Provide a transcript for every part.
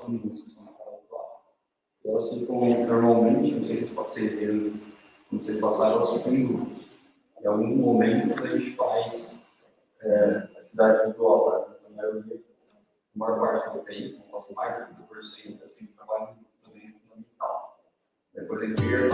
4 músicas na casa lá. Elas ficam normalmente, não sei se vocês viram, não sei se passaram, elas ficam em grupos. Em alguns momentos a gente faz atividade individual, né? A maior parte do tempo, mais de 50%, assim, trabalho também fundamental. Depois ele vira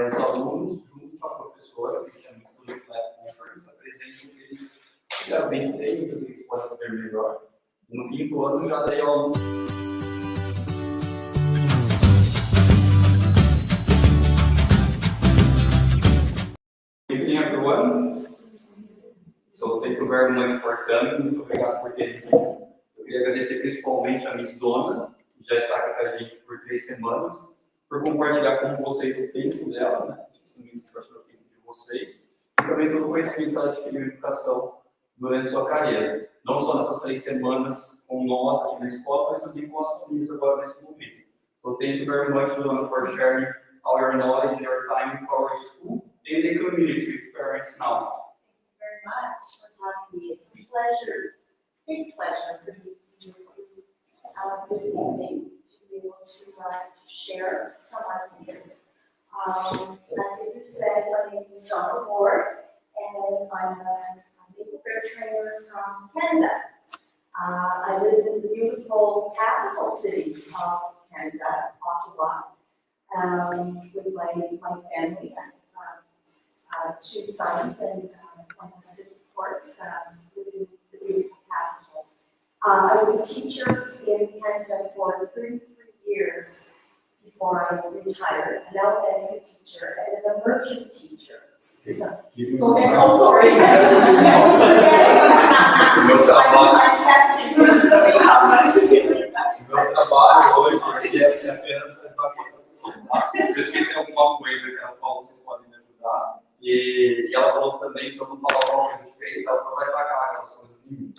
os alunos, junto com a professora, que chama de Study Class Conference, apresentam o que eles fizeram bem feito, o que eles podem fazer melhor. E no 5º ano já dei aula. Enfim, para o ano, soltei para o verbo muito importante, muito obrigado por ter vindo. Eu queria agradecer principalmente a Miss Donna, que já está aqui com a gente por 3 semanas, por compartilhar com vocês o tempo dela, né? Compartilhar o tempo de vocês, e também todo o conhecimento que ela adquiriu em educação durante a sua carreira. Não só nessas 3 semanas com nós aqui na escola, mas também com as famílias agora nesse momento. So thank you very much, Donna, for sharing all your knowledge and your time with our school and the community with parents now. Thank you very much for having me. It's a pleasure, big pleasure for me to be with you this evening, to be able to share some ideas. As you said, my name is Donna Ward, and I'm a legal care trainer from Canada. I live in the beautiful capital city of Canada, Ottawa, with my family. I have 2 sons and my husband, of course, living in the beautiful capital. I was a teacher in Canada for 33 years before I retired, an elementary teacher and an immersion teacher. So, sorry. I'm testing to see how much you can remember. Meu trabalho hoje é apenas se eu esquecer alguma coisa que ela falou, vocês podem me ajudar. E ela falou também, se eu não falar alguma coisa diferente, ela não vai tacar aquelas coisas em mim.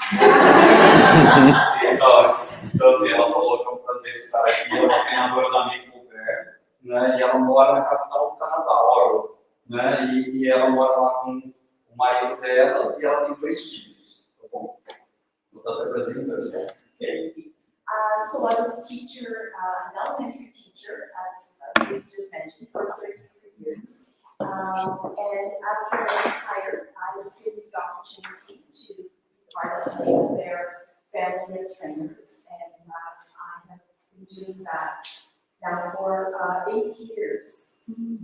Então, assim, ela falou que é um prazer estar aqui. Ela é uma treinadora da Marília, né? E ela mora na capital do Canadá, Ottawa, né? E ela mora lá com o marido dela e ela tem 2 filhos. Tá bom? Vou estar se apresentando. Okay. So I was a teacher, an elementary teacher, as you just mentioned, for 33 years. And after I retired, I was given the opportunity to be part of their family of trainers, and I have been doing that now for 8 years.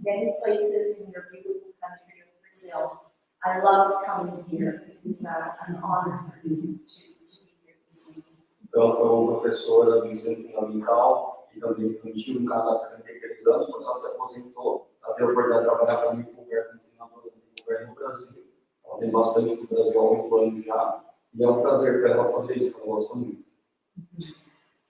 Many places in your beautiful country of Brazil. I love coming here. It's an honor for me to be here this evening. Então, ela foi uma professora do ensino fundamental e também infantil no Canadá por 33 anos. Quando ela se aposentou, ela teve a oportunidade de trabalhar para mim como treinadora do governo no Brasil. Ela tem bastante do Brasil há 8 anos já, e é um prazer para ela fazer isso, porque eu gosto muito.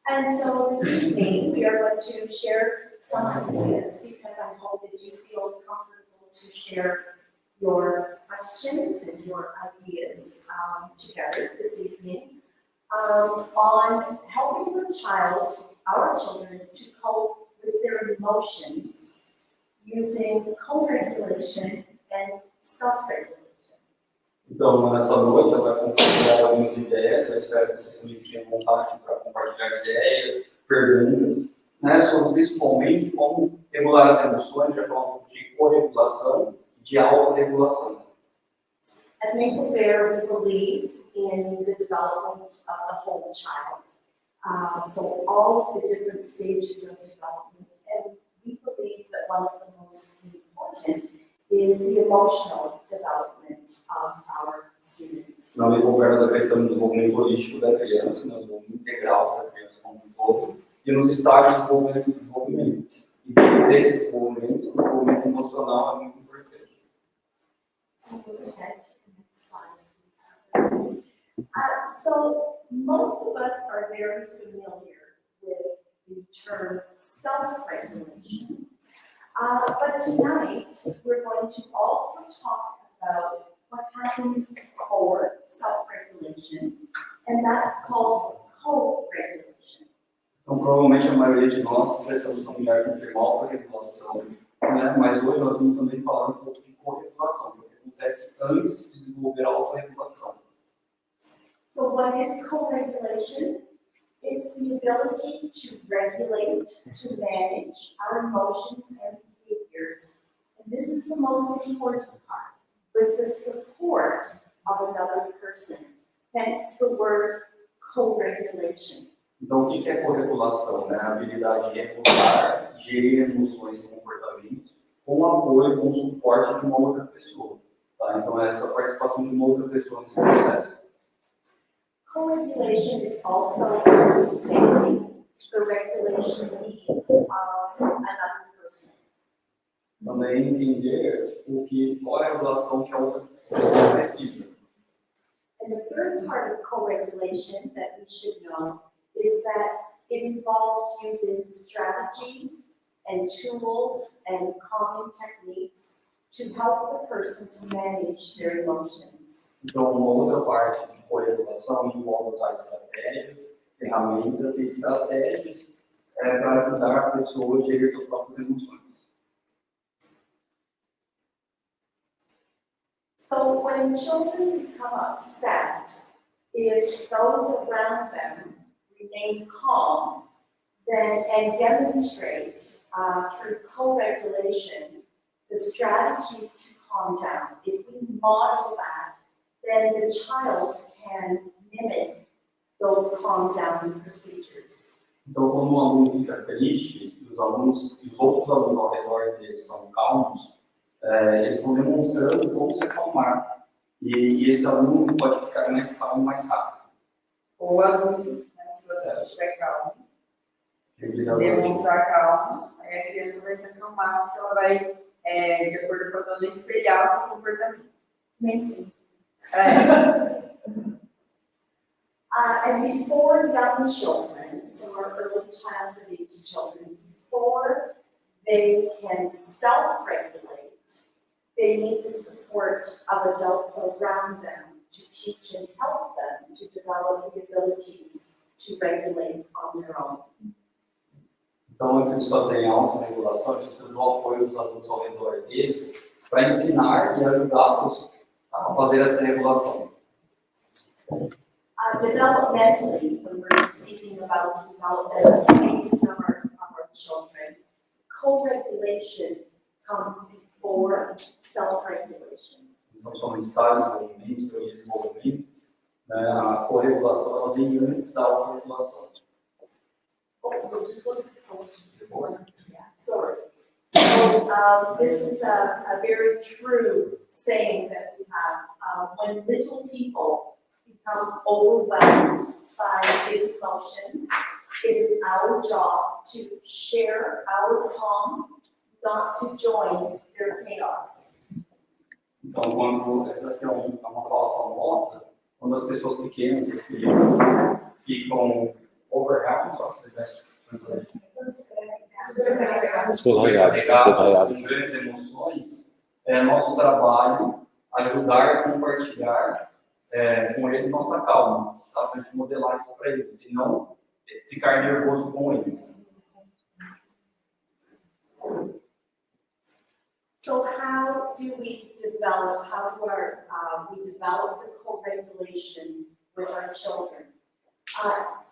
And so this evening, we are going to share some ideas, because I hope that you feel comfortable to share your questions and your ideas together this evening. On helping the child, our children, to cope with their emotions using co-regulation and self-regulation. Então, nessa noite, ela vai compartilhar algumas ideias. Eu espero que vocês também fiquem à vontade para compartilhar ideias, perguntas, né, sobre principalmente como regular as emoções. Já falar um pouco de corregulação e de autorregulação. At Maple Bear, we believe in the development of the whole child. So all of the different stages of development, and we believe that one of the most important is the emotional development of our students. Na Maple Bear, nós acreditamos no desenvolvimento holístico da criança, no desenvolvimento integral da criança como um todo, e nos estágios de desenvolvimento. E dentro desses desenvolvimentos, o desenvolvimento emocional é muito importante. So move ahead to the next slide. So most of us are very familiar with the term self-regulation. But tonight, we're going to also talk about what happens before self-regulation, and that's called co-regulation. Então, provavelmente a maioria de nós já estamos familiares com o termo autorregulação, né? Mas hoje nós vamos também falar um pouco de corregulação, o que acontece antes de desenvolver a autorregulação. So what is co-regulation? It's the ability to regulate, to manage our emotions and behaviors. And this is the most important part, with the support of another person. Hence the word co-regulation. Então, o que é corregulação? Né? A habilidade de regular, gerir emoções e comportamentos com apoio, com suporte de uma outra pessoa. Tá? Então, essa participação de uma outra pessoa nesse processo. Co-regulation is also understanding the regulation needs of another person. Também entender qual é a regulação que a outra pessoa precisa. And the third part of co-regulation that we should know is that it involves using strategies and tools and calming techniques to help the person to manage their emotions. Então, uma outra parte de corregulação envolve usar estratégias, ferramentas e estratégias para ajudar a pessoa a gerir suas próprias emoções. So when children become upset, if those around them remain calm, then and demonstrate through co-regulation the strategies to calm down. If we model that, then the child can mimic those calm down procedures. Então, quando um aluno fica triste e os outros alunos ao redor dele são calmos, eles estão demonstrando como se acalmar. E esse aluno pode ficar mais calmo mais rápido. O adulto, né, se o adulto estiver calmo, demonstrar calma, aí a criança vai se acalmar, porque ela vai, de acordo com a dona, espelhar o seu comportamento. Nem sempre. É. And before young children, so our early childhood age children, before they can self-regulate, they need the support of adults around them to teach and help them to develop the abilities to regulate on their own. Então, antes de eles fazerem a autorregulação, eles precisam do apoio dos adultos ao redor deles para ensinar e ajudá-los a fazer essa regulação. Developmentally, when we're speaking about the developmental stages of our children, co-regulation comes before self-regulation. Estamos falando de estágios de desenvolvimento, né? A corregulação ela vem antes da autorregulação. We'll just look at the posters before. Yeah, sorry. So this is a very true saying that we have. When little people become overwhelmed by big emotions, it is our job to share our calm, not to join their chaos. Então, quando essa aqui é uma fala famosa, quando as pessoas pequenas, as crianças, ficam overwhelmed, só se descarregadas com grandes emoções, é nosso trabalho ajudar a compartilhar com eles nossa calma, tá? Para a gente modelar isso para eles e não ficar nervoso com eles. So how do we develop, we develop the co-regulation with our children?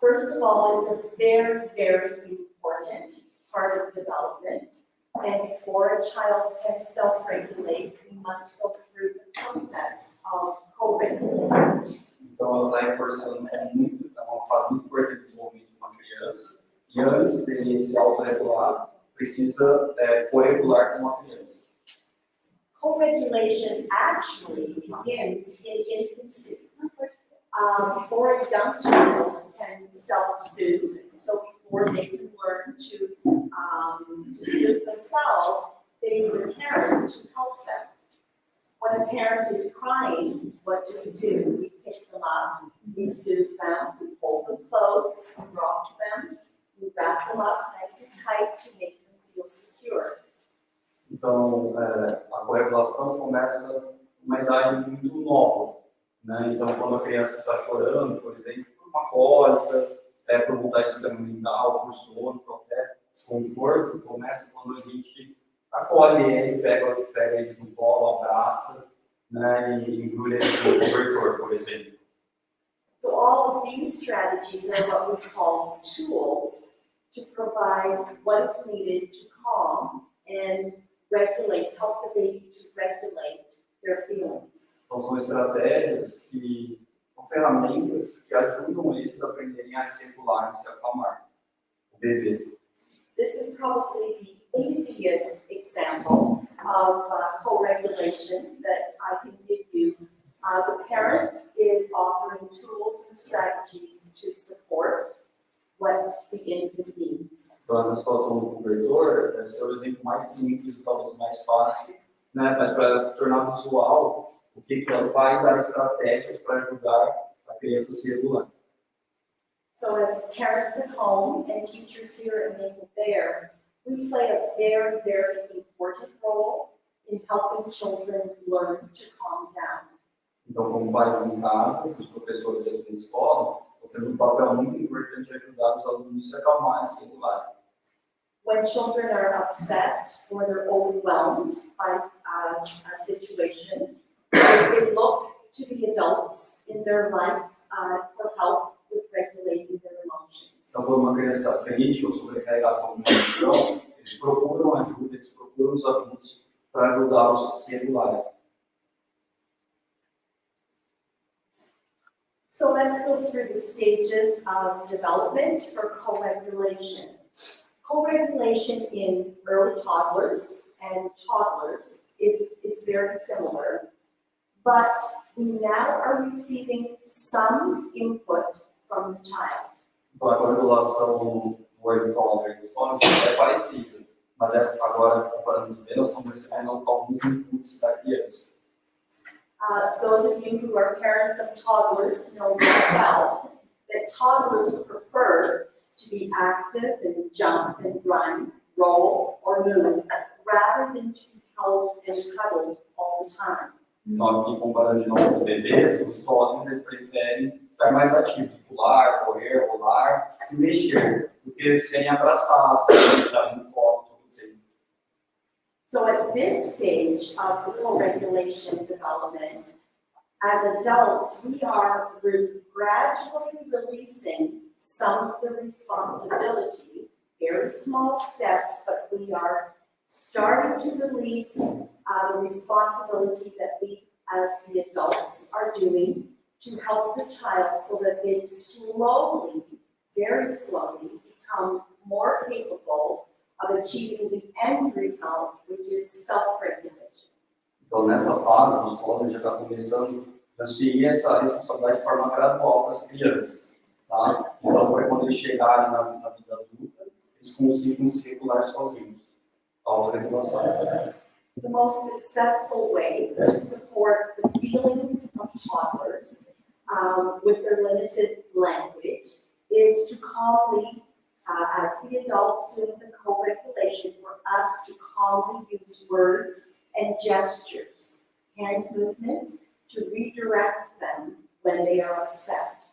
First of all, it's a very, very important part of development. And before a child can self-regulate, we must go through the process of co-regulation. Então, ela está reforçando muito, é uma fase muito importante do desenvolvimento de uma criança. E antes de se autorregular, precisa corregular com uma criança. Co-regulation actually begins in infancy. Before a young child can self-soothe, so before they can learn to soothe themselves, they need a parent to help them. When a parent is crying, what do? We pick them up, we soothe them, we hold them close, we rock them, we wrap them up nice and tight to make them feel secure. Então, a corregulação começa uma idade muito nova, né? Então, quando a criança está chorando, por exemplo, por uma cólica, por vontade de se alimentar, por sono, qualquer desconforto, começa quando a gente acolhe ele, pega eles no colo, abraça, né? E embrulha eles no cobertor, por exemplo. So all of these strategies are what we call tools to provide what is needed to calm and regulate, help the baby to regulate their feelings. Então, são estratégias são ferramentas que ajudam eles a aprenderem a se regular e se acalmar. O bebê. This is probably the easiest example of co-regulation that I can give you. The parent is offering tools and strategies to support what the infant needs. Então, essa situação do cobertor deve ser o exemplo mais simples, talvez mais fácil, né? Mas para tornar visual o que é o pai dar estratégias para ajudar a criança a se regular. So as parents at home and teachers here at Maple Bear, we play a very, very important role in helping children learn to calm down. Então, como pais em casa, os professores aqui na escola, você tem um papel muito importante de ajudar os alunos a se acalmar e se regular. When children are upset or they're overwhelmed by a situation, they look to the adults in their life for help with regulating their emotions. Então, quando uma criança está triste ou sobrecarregada com alguma emoção, eles procuram ajuda, eles procuram os adultos para ajudá-los a se regularem. So let's go through the stages of development for co-regulation. Co-regulation in early toddlers and toddlers is very similar, but we now are receiving some input from the child. Então, a corregulação do early toddler dos toddlers é parecida, mas agora, comparando os bebês, nós estamos recebendo alguns inputs da criança. Those of you who are parents of toddlers know very well that toddlers prefer to be active and jump and run, roll, or move, rather than to be held and cuddled all the time. Então, aqui, comparando de novo os bebês, os toddlers eles preferem estar mais ativos, pular, correr, rolar, se mexer, do que serem abraçados, estar no colo todo o tempo. So at this stage of the co-regulation development, as adults, we are gradually releasing some of the responsibility, very small steps, but we are starting to release the responsibility that we as the adults are doing to help the child so that they slowly, very slowly, become more capable of achieving the end result, which is self-regulation. Então, nessa fase, os toddlers já estão começando a transferir essa responsabilidade de forma gradual para as crianças. Tá? Então, para quando eles chegarem na vida adulta, eles consigam se regular sozinhos. Autorregulação. The most successful way to support the feelings of toddlers with their limited language is to calmly, as the adults doing the co-regulation, for us to calmly use words and gestures, hand movements, to redirect them when they are upset.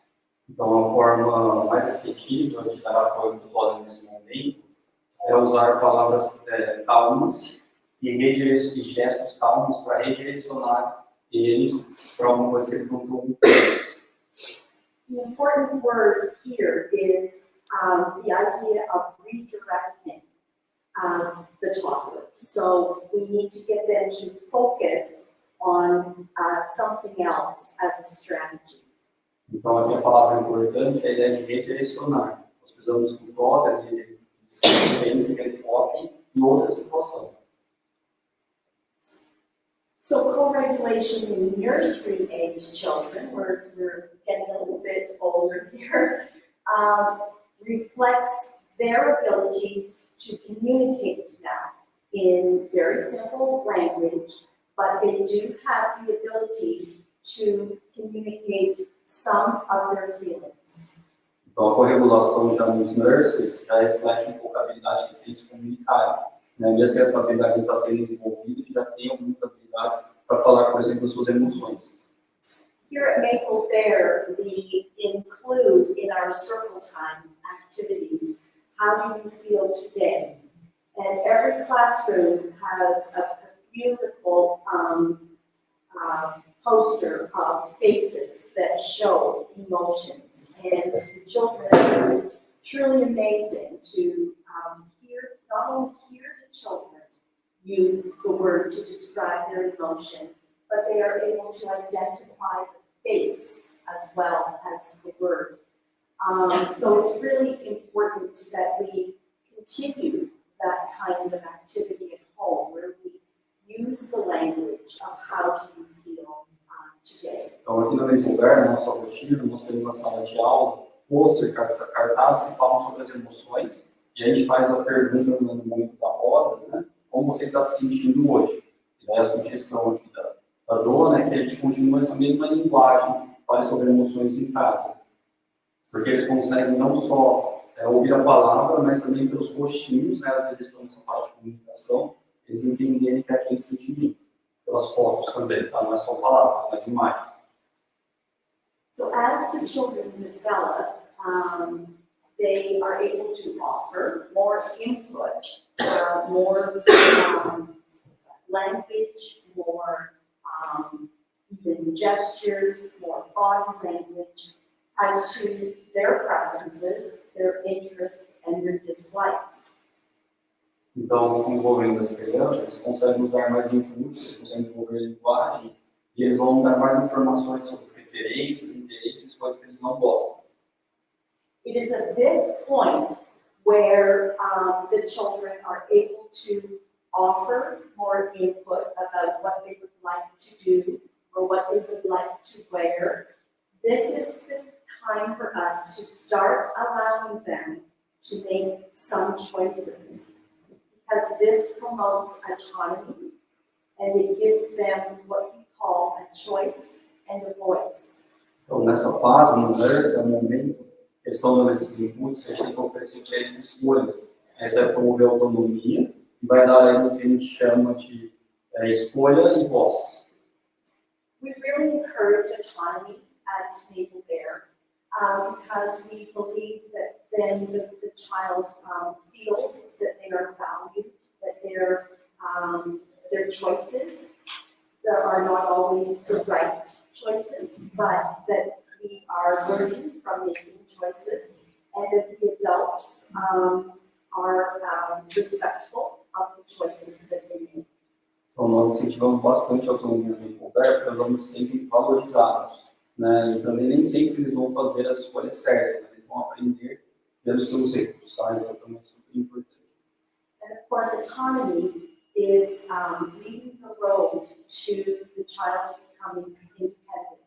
Então, a forma mais efetiva de dar apoio para o toddler nesse momento é usar palavras calmas e gestos calmos para redirecionar eles para alguma coisa que eles não estão presos. The important word here is the idea of redirecting the toddler. So we need to get them to focus on something else as a strategy. Então, aqui a palavra importante é a ideia de redirecionar. Nós precisamos que o toddler ele sempre que ele foque em outra situação. So co-regulation in nursery age children, we're getting a little bit older here, reflects their abilities to communicate now in very simple language, but they do have the ability to communicate some of their feelings. Então, a corregulação já nos nurseries já reflete um pouco a habilidade que eles comunicarem. né? Mesmo que essa habilidade está sendo desenvolvida, ele já tem algumas habilidades para falar, por exemplo, das suas emoções. Here at Maple Bear, we include in our circle time activities, how do you feel today? And every classroom has a beautiful poster of faces that show emotions. And the children, it's truly amazing to not only hear the children use the word to describe their emotion, but they are able to identify the face as well as the word. So it's really important that we continue that kind of activity at home, where we use the language of how do you feel today. Então, aqui no Maple Bear, na nossa rotina, nós temos uma sala de aula, pôster, cartaz que falam sobre as emoções, e a gente faz a pergunta no momento da roda, né? Como você está se sentindo hoje? E daí a sugestão aqui da Dona é que a gente continue essa mesma linguagem, fale sobre emoções em casa. Porque eles conseguem não só ouvir a palavra, mas também pelos rostinhos, né? Às vezes estão nessa parte de comunicação, eles entenderem que é aquele sentimento. Pelas fotos também, tá? Não é só palavras, mas imagens. So as the children develop, they are able to offer more input, more language, more even gestures, more body language as to their preferences, their interests, and their dislikes. Então, envolvendo as crianças, eles conseguem nos dar mais inputs, eles conseguem desenvolver a linguagem, e eles vão dar mais informações sobre preferências, interesses, coisas que eles não gostam. It is at this point where the children are able to offer more input about what they would like to do or what they would like to wear. This is the time for us to start allowing them to make some choices, because this promotes autonomy and it gives them what we call a choice and a voice. Então, nessa fase, no verso, é o momento que eles estão dando esses inputs que a gente tem que oferecer para eles escolhas. Essa vai promover a autonomia e vai dar a eles o que a gente chama de escolha e voz. We really encourage autonomy at Maple Bear because we believe that then the child feels that they are valued, that their choices are not always the right choices, but that we are learning from making choices, and that the adults are respectful of the choices that they make. Então, nós incentivamos bastante a autonomia do Maple Bear, porque nós vamos sempre valorizá-los, né? E também nem sempre eles vão fazer as escolhas certas, mas eles vão aprender pelos seus erros, tá? Isso é também super importante. And of course, autonomy is leading the road to the child becoming independent.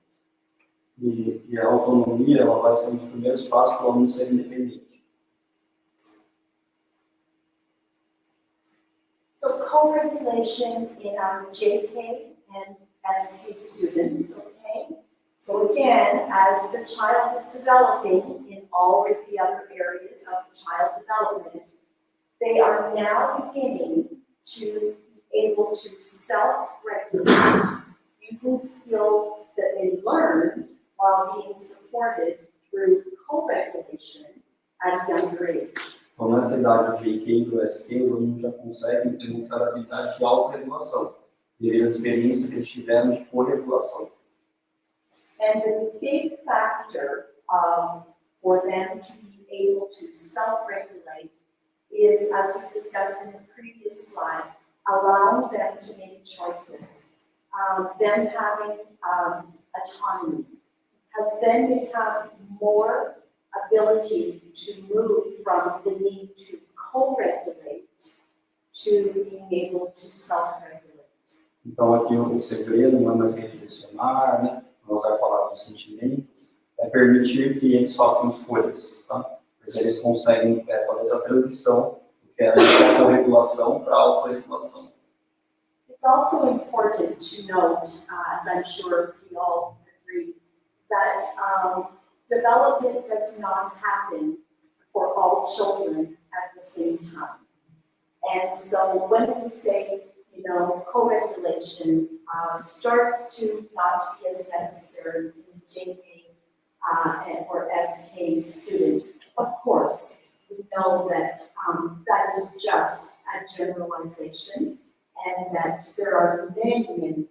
E a autonomia, ela vai ser um dos primeiros passos para o aluno ser independente. So co-regulation in our JK and SK students, okay? So again, as the child is developing in all of the other areas of child development, they are now beginning to be able to self-regulate using skills that they learned while being supported through co-regulation at a younger age. Então, nessa idade do JK e do SK, os alunos já conseguem demonstrar a habilidade de autorregulação, devido à experiência que eles tiveram de corregulação. And the big factor for them to be able to self-regulate is, as we discussed in the previous slide, allowing them to make choices, them having autonomy, because then they have more ability to move from the need to co-regulate to being able to self-regulate. Então, aqui o segredo não é mais redirecionar, né? Não usar a palavra dos sentimentos, é permitir que eles façam escolhas, tá? Porque eles conseguem fazer essa transição do que é a autorregulação para a autorregulação. It's also important to note, as I'm sure we all agree, that development does not happen for all children at the same time. And so when we say, you know, co-regulation starts to not be as necessary in JK or SK student. Of course, we know that that is just a generalization, and that there are many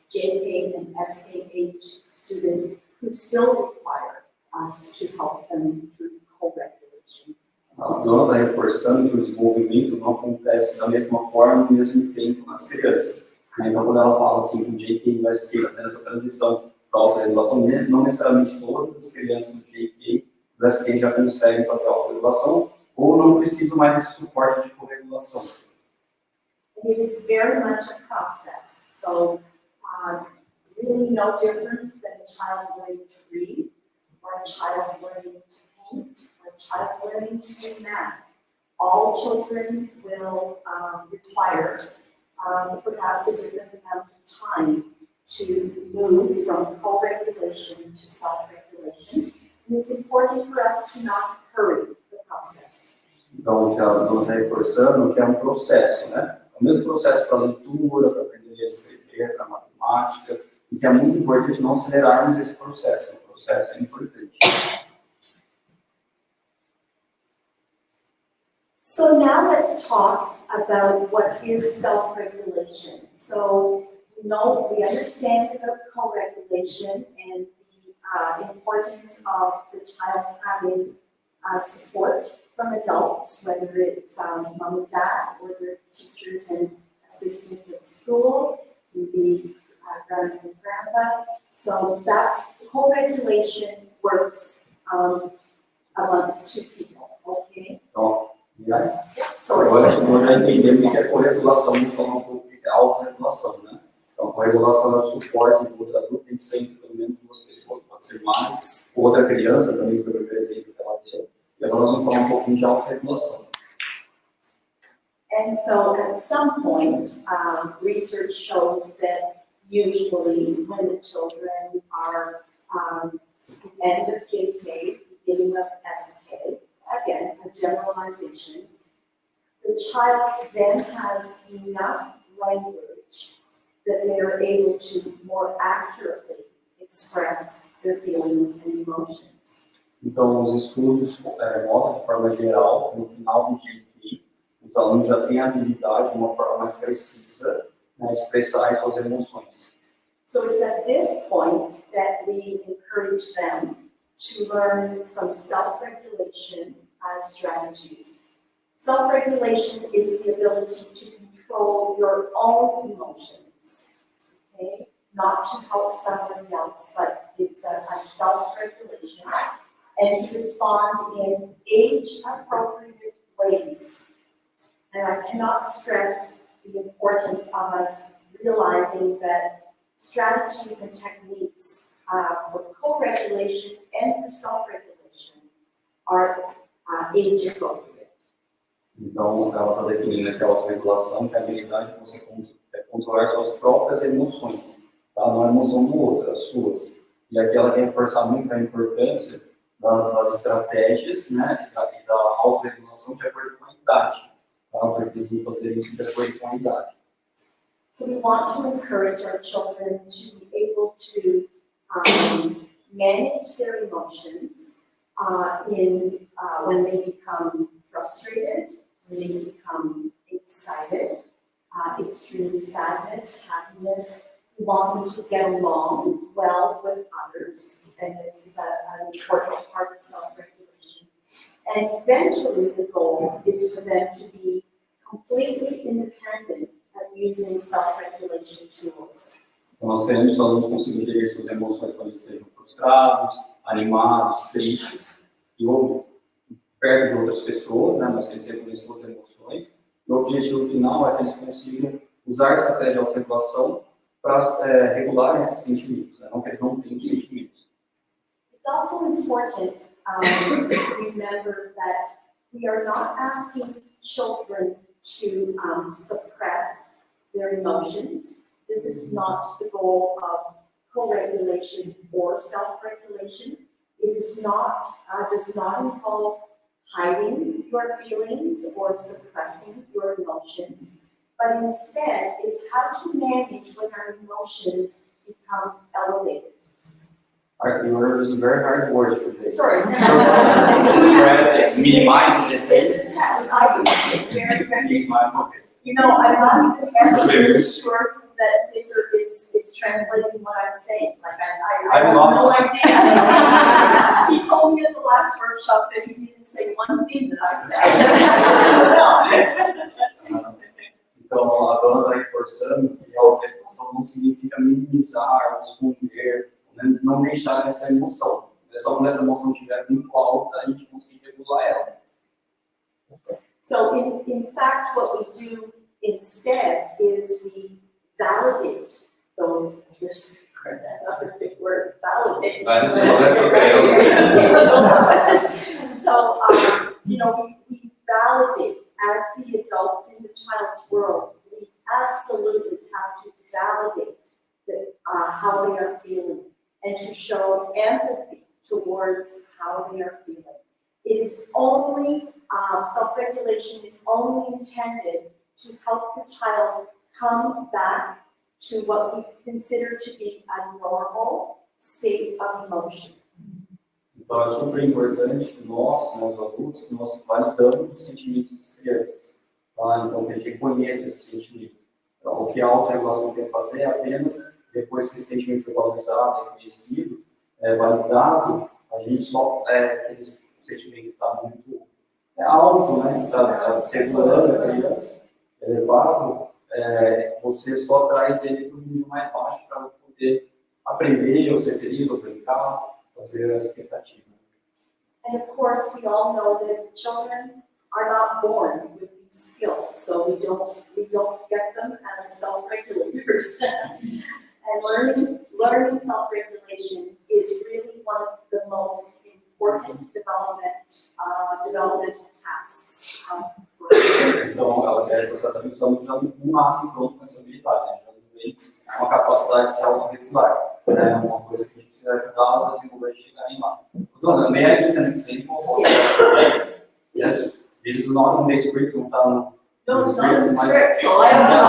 JK and SKH students who still require us to help them through co-regulation. A Donna está reforçando que o desenvolvimento não acontece da mesma forma ao mesmo tempo nas crianças. Então, quando ela fala assim que o JK e o SK vai ter essa transição para a autorregulação, não necessariamente todas as crianças do JK e do SK já conseguem fazer a autorregulação ou não precisam mais desse suporte de corregulação. It is very much a process. So, really no different than a child learning to read, or a child learning to paint, or a child learning to do math. All children will require perhaps a different amount of time to move from co-regulation to self-regulation. And it's important for us to not hurry the process. Então, o que a Dona está reforçando que é um processo, né? É o mesmo processo para a leitura, para aprender a escrever, para a matemática, e que é muito importante não acelerarmos esse processo. O processo é importante. So now let's talk about what is self-regulation. So, we understand about co-regulation and the importance of the child having support from adults, whether it's mom and dad, or the teachers and assistants at school, maybe grandma and grandpa. So that co-regulation works amongst two people, okay? Então, Sorry. agora nós já entendemos que é corregulação, vamos falar um pouco de autorregulação, né? Então, a corregulação é o suporte do outro adulto, tem sempre pelo menos duas pessoas, pode ser mais, outra criança também, foi o primeiro exemplo que ela deu. E agora nós vamos falar um pouquinho de autorregulação. And so at some point, research shows that usually when the children are the end of JK, beginning of SK, again, a generalization, the child then has enough language that they are able to more accurately express their feelings and emotions. Então, os estudos mostram de forma geral que no final do JK, os alunos já têm a habilidade de uma forma mais precisa de expressar as suas emoções. So it's at this point that we encourage them to learn some self-regulation strategies. Self-regulation is the ability to control your own emotions, okay? Not to help somebody else, but it's a self-regulation. And to respond in age-appropriate ways. And I cannot stress the importance of us realizing that strategies and techniques for co-regulation and for self-regulation are age-appropriate. Então, ela está definindo aqui a autorregulação, que é a habilidade de você controlar suas próprias emoções, tá? Não a emoção do outro, as suas. E aqui ela quer reforçar muito a importância das estratégias, né, e da autorregulação de acordo com a idade, tá? Porque tem que fazer isso de acordo com a idade. So we want to encourage our children to be able to manage their emotions when they become frustrated, when they become excited, extreme sadness, happiness. We want them to get along well with others, and this is an important part of self-regulation. And eventually the goal is for them to be completely independent of using self-regulation tools. Então, nós queremos que os alunos consigam gerir suas emoções quando eles estejam frustrados, animados, tristes, ou perto de outras pessoas, né, mas que eles regulem suas emoções. E o objetivo final é que eles consigam usar a estratégia de autorregulação para regular esses sentimentos, né, não que eles não tenham sentimentos. It's also important to remember that we are not asking children to suppress their emotions. This is not the goal of co-regulation or self-regulation. It is not, does not involve hiding your feelings or suppressing your emotions, but instead it's how to manage when our emotions become elevated. You're using very hard words for this. Sorry. Express, minimize, It's a test. I can very, very, minimize, okay. you know, I'm not even absolutely sure that Caesar is translating what I'm saying. Like, I have no idea. He told me at the last workshop that he didn't say one thing that I said. Então, a Donna está reforçando que a autorregulação não significa minimizar ou esconder, né? Não deixar essa emoção. É só quando essa emoção estiver muito alta, a gente conseguir regular ela. So, in fact, what we do instead is we validate those, there's another big word, validate. That's okay. So, you know, we validate as the adults in the child's world. We absolutely have to validate that, how they are feeling and to show empathy towards how they are feeling. It is only, self-regulation is only intended to help the child come back to what we consider to be a normal state of emotion. Então, é super importante que nós adultos, que nós validamos os sentimentos das crianças. Tá? Então, que a gente reconheça esse sentimento. Então, o que a autorregulação quer fazer é apenas, depois que esse sentimento foi valorizado, reconhecido, validado, a gente só, o sentimento está muito alto, né? Está segurando a criança, elevado, você só traz ele para um nível mais baixo para poder aprender, ou ser feliz, ou brincar, fazer a expectativa. And of course, we all know that children are not born with these skills, so we don't get them as self-regulators. And learning self-regulation is really one of the most important developmental tasks. Então, elas não nascem pronto com essa habilidade, né? Já não vem uma capacidade de se autorregular. É uma coisa que a gente precisa ajudá-las a desenvolver e chegarem lá. Donna, may I give an example? Yes. This is not on the script, não está no. No, it's not in the script, so I don't know.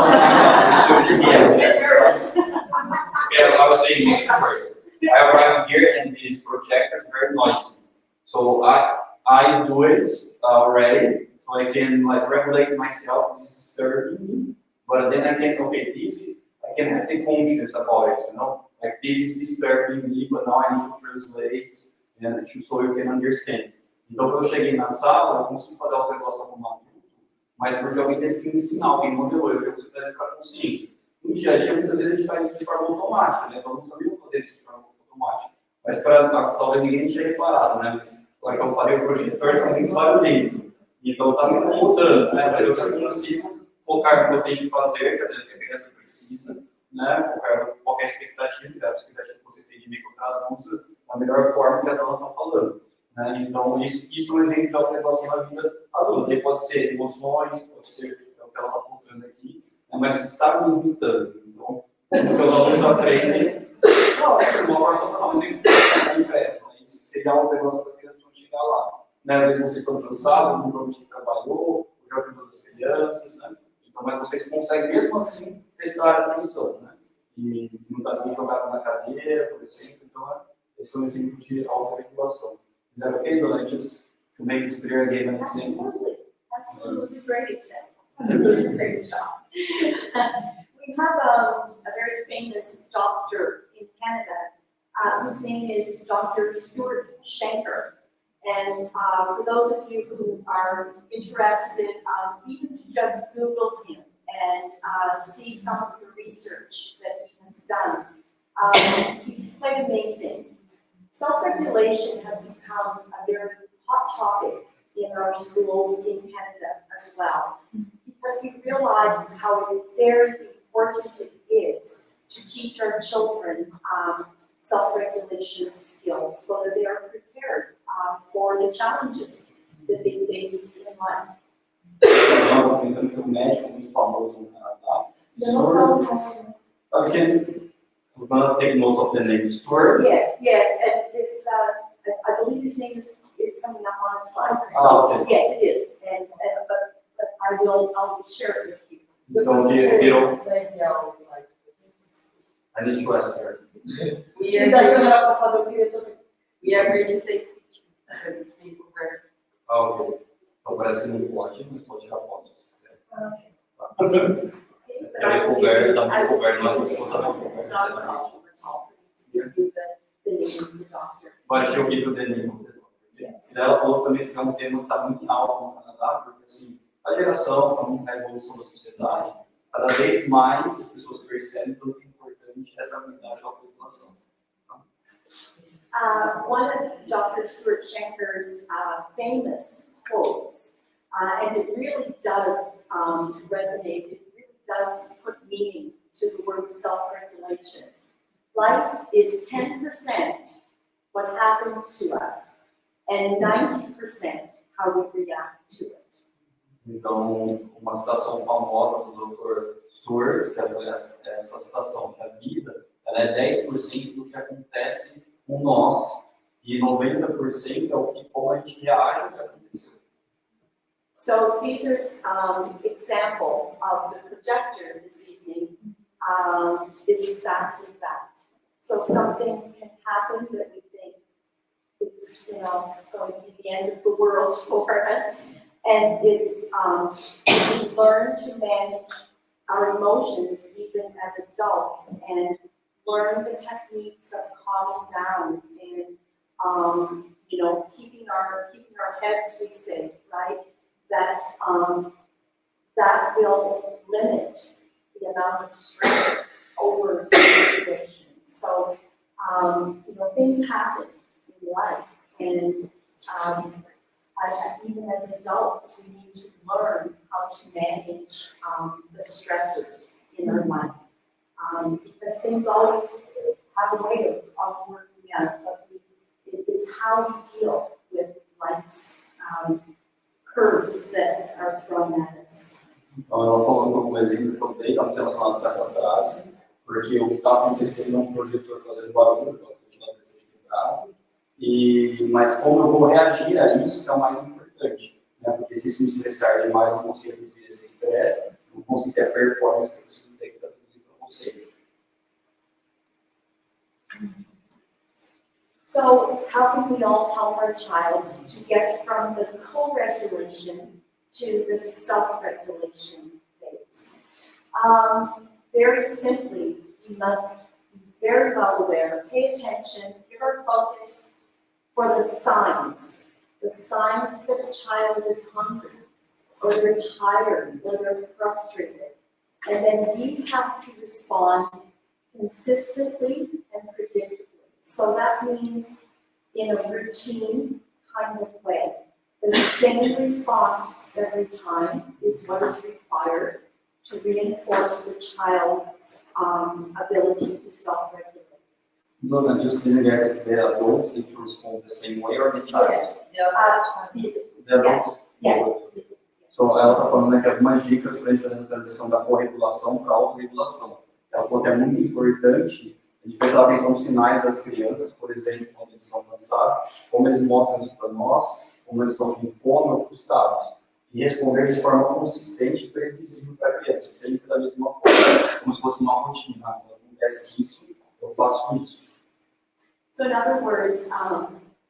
I'm nervous. Yeah, I was saying next first. I arrived here and this projector is very noisy. So I do it already, so I can like regulate myself. This is disturbing me, but then I can I can have the conscience about it, you know. Like this is disturbing me, but now I need to translate and so you can understand. Então, quando eu cheguei na sala, eu consegui fazer a autorregulação como adulto, mas porque alguém teve que me ensinar, alguém modelou, eu consegui trazer para a consciência. No dia a dia, muitas vezes a gente faz isso de forma automática, né? Então, não sabia fazer isso de forma automática. Mas talvez ninguém tinha reparado, né? Mas, agora que eu falei, o projetor está muito barulhento. Então, está me incomodando, né? Mas eu já consigo focar no que eu tenho que fazer, quer dizer, o que a criança precisa, né? Focar em qualquer expectativa, a expectativa que vocês têm de mim, que cada um usa da melhor forma que a Donna está falando. Né? Então, isso é um exemplo de autorregulação na vida adulta. E pode ser emoções, pode ser o que ela está focando aqui, né? Mas está me irritando. Então, porque os alunos aprendem, nossa, uma forma só para dar um exemplo concreto. Né? Isso seria a autorregulação para as crianças vão chegar lá. Né? Às vezes vocês estão cansados, o provavelmente trabalhou, já ajudou as crianças, né? Então, mas vocês conseguem mesmo assim prestar atenção, né? E não está nem jogado na cadeira, por exemplo. Então, esse é um exemplo de autorregulação. Is that okay, Donna? Just to make this clear again, an example. Absolutely. It was a great example. A great job. We have a very famous doctor in Canada whose name is Dr. Stuart Shanker. And for those of you who are interested, even to just Google him and see some of the research that he has done, he's quite amazing. Self-regulation has become a very hot topic in our schools in Canada as well, because we realize how very important it is to teach our children self-regulation skills so that they are prepared for the challenges that they face in life. Então, que o médico muito famoso no Canadá. We're going to take note of the name Stuart. Yes, and this, I believe his name is is coming up on a slide. Ah, okay. Yes, it is, and but I'll share it with you. Então, virou. legal, sabe? I need to ask her. E da semana passada eu queria também. We agree to take pictures, because it's being prepared. Ah, ok. Então parece que não pode, mas pode tirar foto se quiser. Okay. Tá. Okay, but Eu I will couvert, give you- tá I will couvert, não é give você you- usar não. It's not a problem at all. Give you the name of the doctor. But she'll give you the name of the doctor. Yes. E ela falou também que é um tema que está muito em alta no Canadá, porque assim, a geração, a evolução da sociedade, cada vez mais as pessoas percebem quanto é importante essa habilidade de autorregulação. One of Dr. Stuart Shanker's famous quotes, and it really does resonate, it really does put meaning to the word self-regulation. Life is 10% what happens to us, and 90% how we react to it. Então, uma citação famosa do Dr. Stuart, que é essa citação, que a vida ela é 10% do que acontece com nós e 90% é o que como a gente reage ao que aconteceu. So Caesar's example of the projector this evening is exactly that. So something can happen that we think it's going to be the end of the world for us, and it's we learn to manage our emotions even as adults and learn the techniques of calming down and keeping our heads, we say, right? That will limit the amount of stress over the situation. So things happen in life, and even as adults, we need to learn how to manage the stressors in our life. Because things always have a way of working out, but it's how we deal with life's curves that are thrown at us. Então, ela falou como exemplo que eu dei, está relacionado com essa frase, porque o que está acontecendo é um projetor fazendo barulho, mas como eu vou reagir a isso que é o mais importante, né? Porque se isso me estressar demais, eu não consigo reduzir esse estresse, não consigo ter a performance que eu preciso ter que traduzir para vocês. So how can we all help our child to get from the co-regulation to the self-regulation phase? Very simply, we must be very well aware, pay attention, give our focus for the signs that a child is hungry, or they're tired, or they're frustrated. And then we have to respond consistently and predictably. So that means in a routine kind of way. The same response every time is what is required to reinforce the child's ability to self-regulate. Donna, just in regards to the adults, need to respond the same way or the child? The adults? Yeah. So, ela está falando aqui algumas dicas para a gente fazer a transição da corregulação para a autorregulação. Ela falou que é muito importante a gente prestar atenção nos sinais das crianças, por exemplo, quando eles são cansados, como eles mostram isso para nós, como eles estão com fome ou frustrados. E responder de forma consistente e previsível para a criança, sempre da mesma forma, como se fosse uma rotina. Quando acontece isso, eu faço isso. So in other words,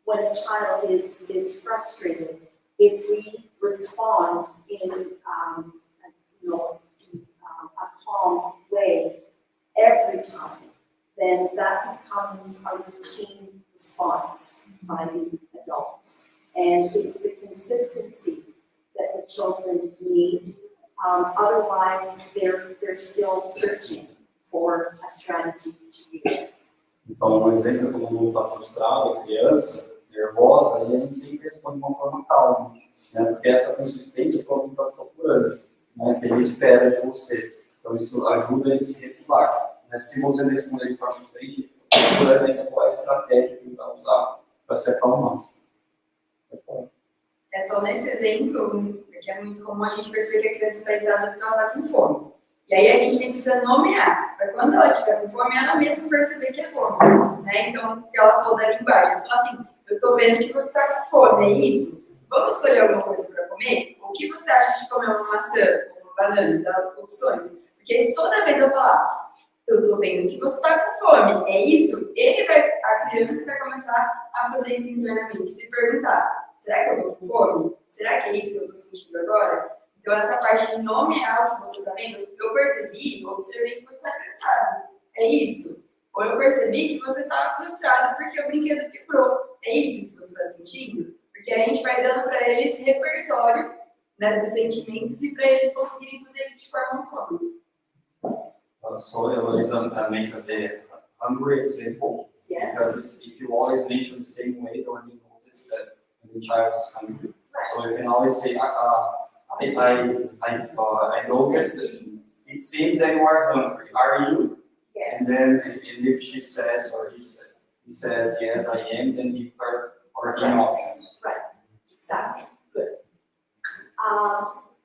when a child is frustrated, if we respond in a calm way every time, then that becomes a routine response by the adults. And it's the consistency that the children need. Otherwise, they're still searching for a strategy to use. Então, um exemplo, quando o aluno está frustrado, a criança, nervosa, aí a gente sempre responde de uma forma calma, né? Porque essa consistência que o aluno está procurando, né? Que ele espera de você. Então, isso ajuda ele a se regular. Né? Se você não responder de forma diferente, ele fica procurando ainda qual a estratégia que ele vai usar para se acalmar. É só nesse exemplo, que é muito comum a gente perceber que a criança está irritada porque ela está com fome. E aí a gente precisa nomear, para quando ela estiver com fome, ela mesma perceber que é fome. Né? Então, o que ela falou da linguagem, ela falou assim, eu tô vendo que você tá com fome, é isso? Vamos escolher alguma coisa para comer? O que você acha de comer uma maçã, uma banana, dá opções? Porque se toda vez eu falar, eu tô vendo que você tá com fome, é isso? A criança vai começar a fazer isso internamente, se perguntar, será que eu tô com fome? Será que é isso que eu tô sentindo agora? Então essa parte de nomear o que você tá vendo, eu percebi, eu observei que você tá cansado, é isso? Ou eu percebi que você tá frustrado porque o brinquedo quebrou, é isso que você tá sentindo? Porque a gente vai dando para eles esse repertório, né, dos sentimentos e para eles conseguirem fazer isso de forma autônoma. So Eloisa mentioned the hungry example, Yes. because if you always mention the same way, then you notice that the child is hungry. So you can always say, I noticed it seems that you are hungry. Are you? Yes. And then if she says or he says, yes, I am, then give her or him options. Right, exactly. Good.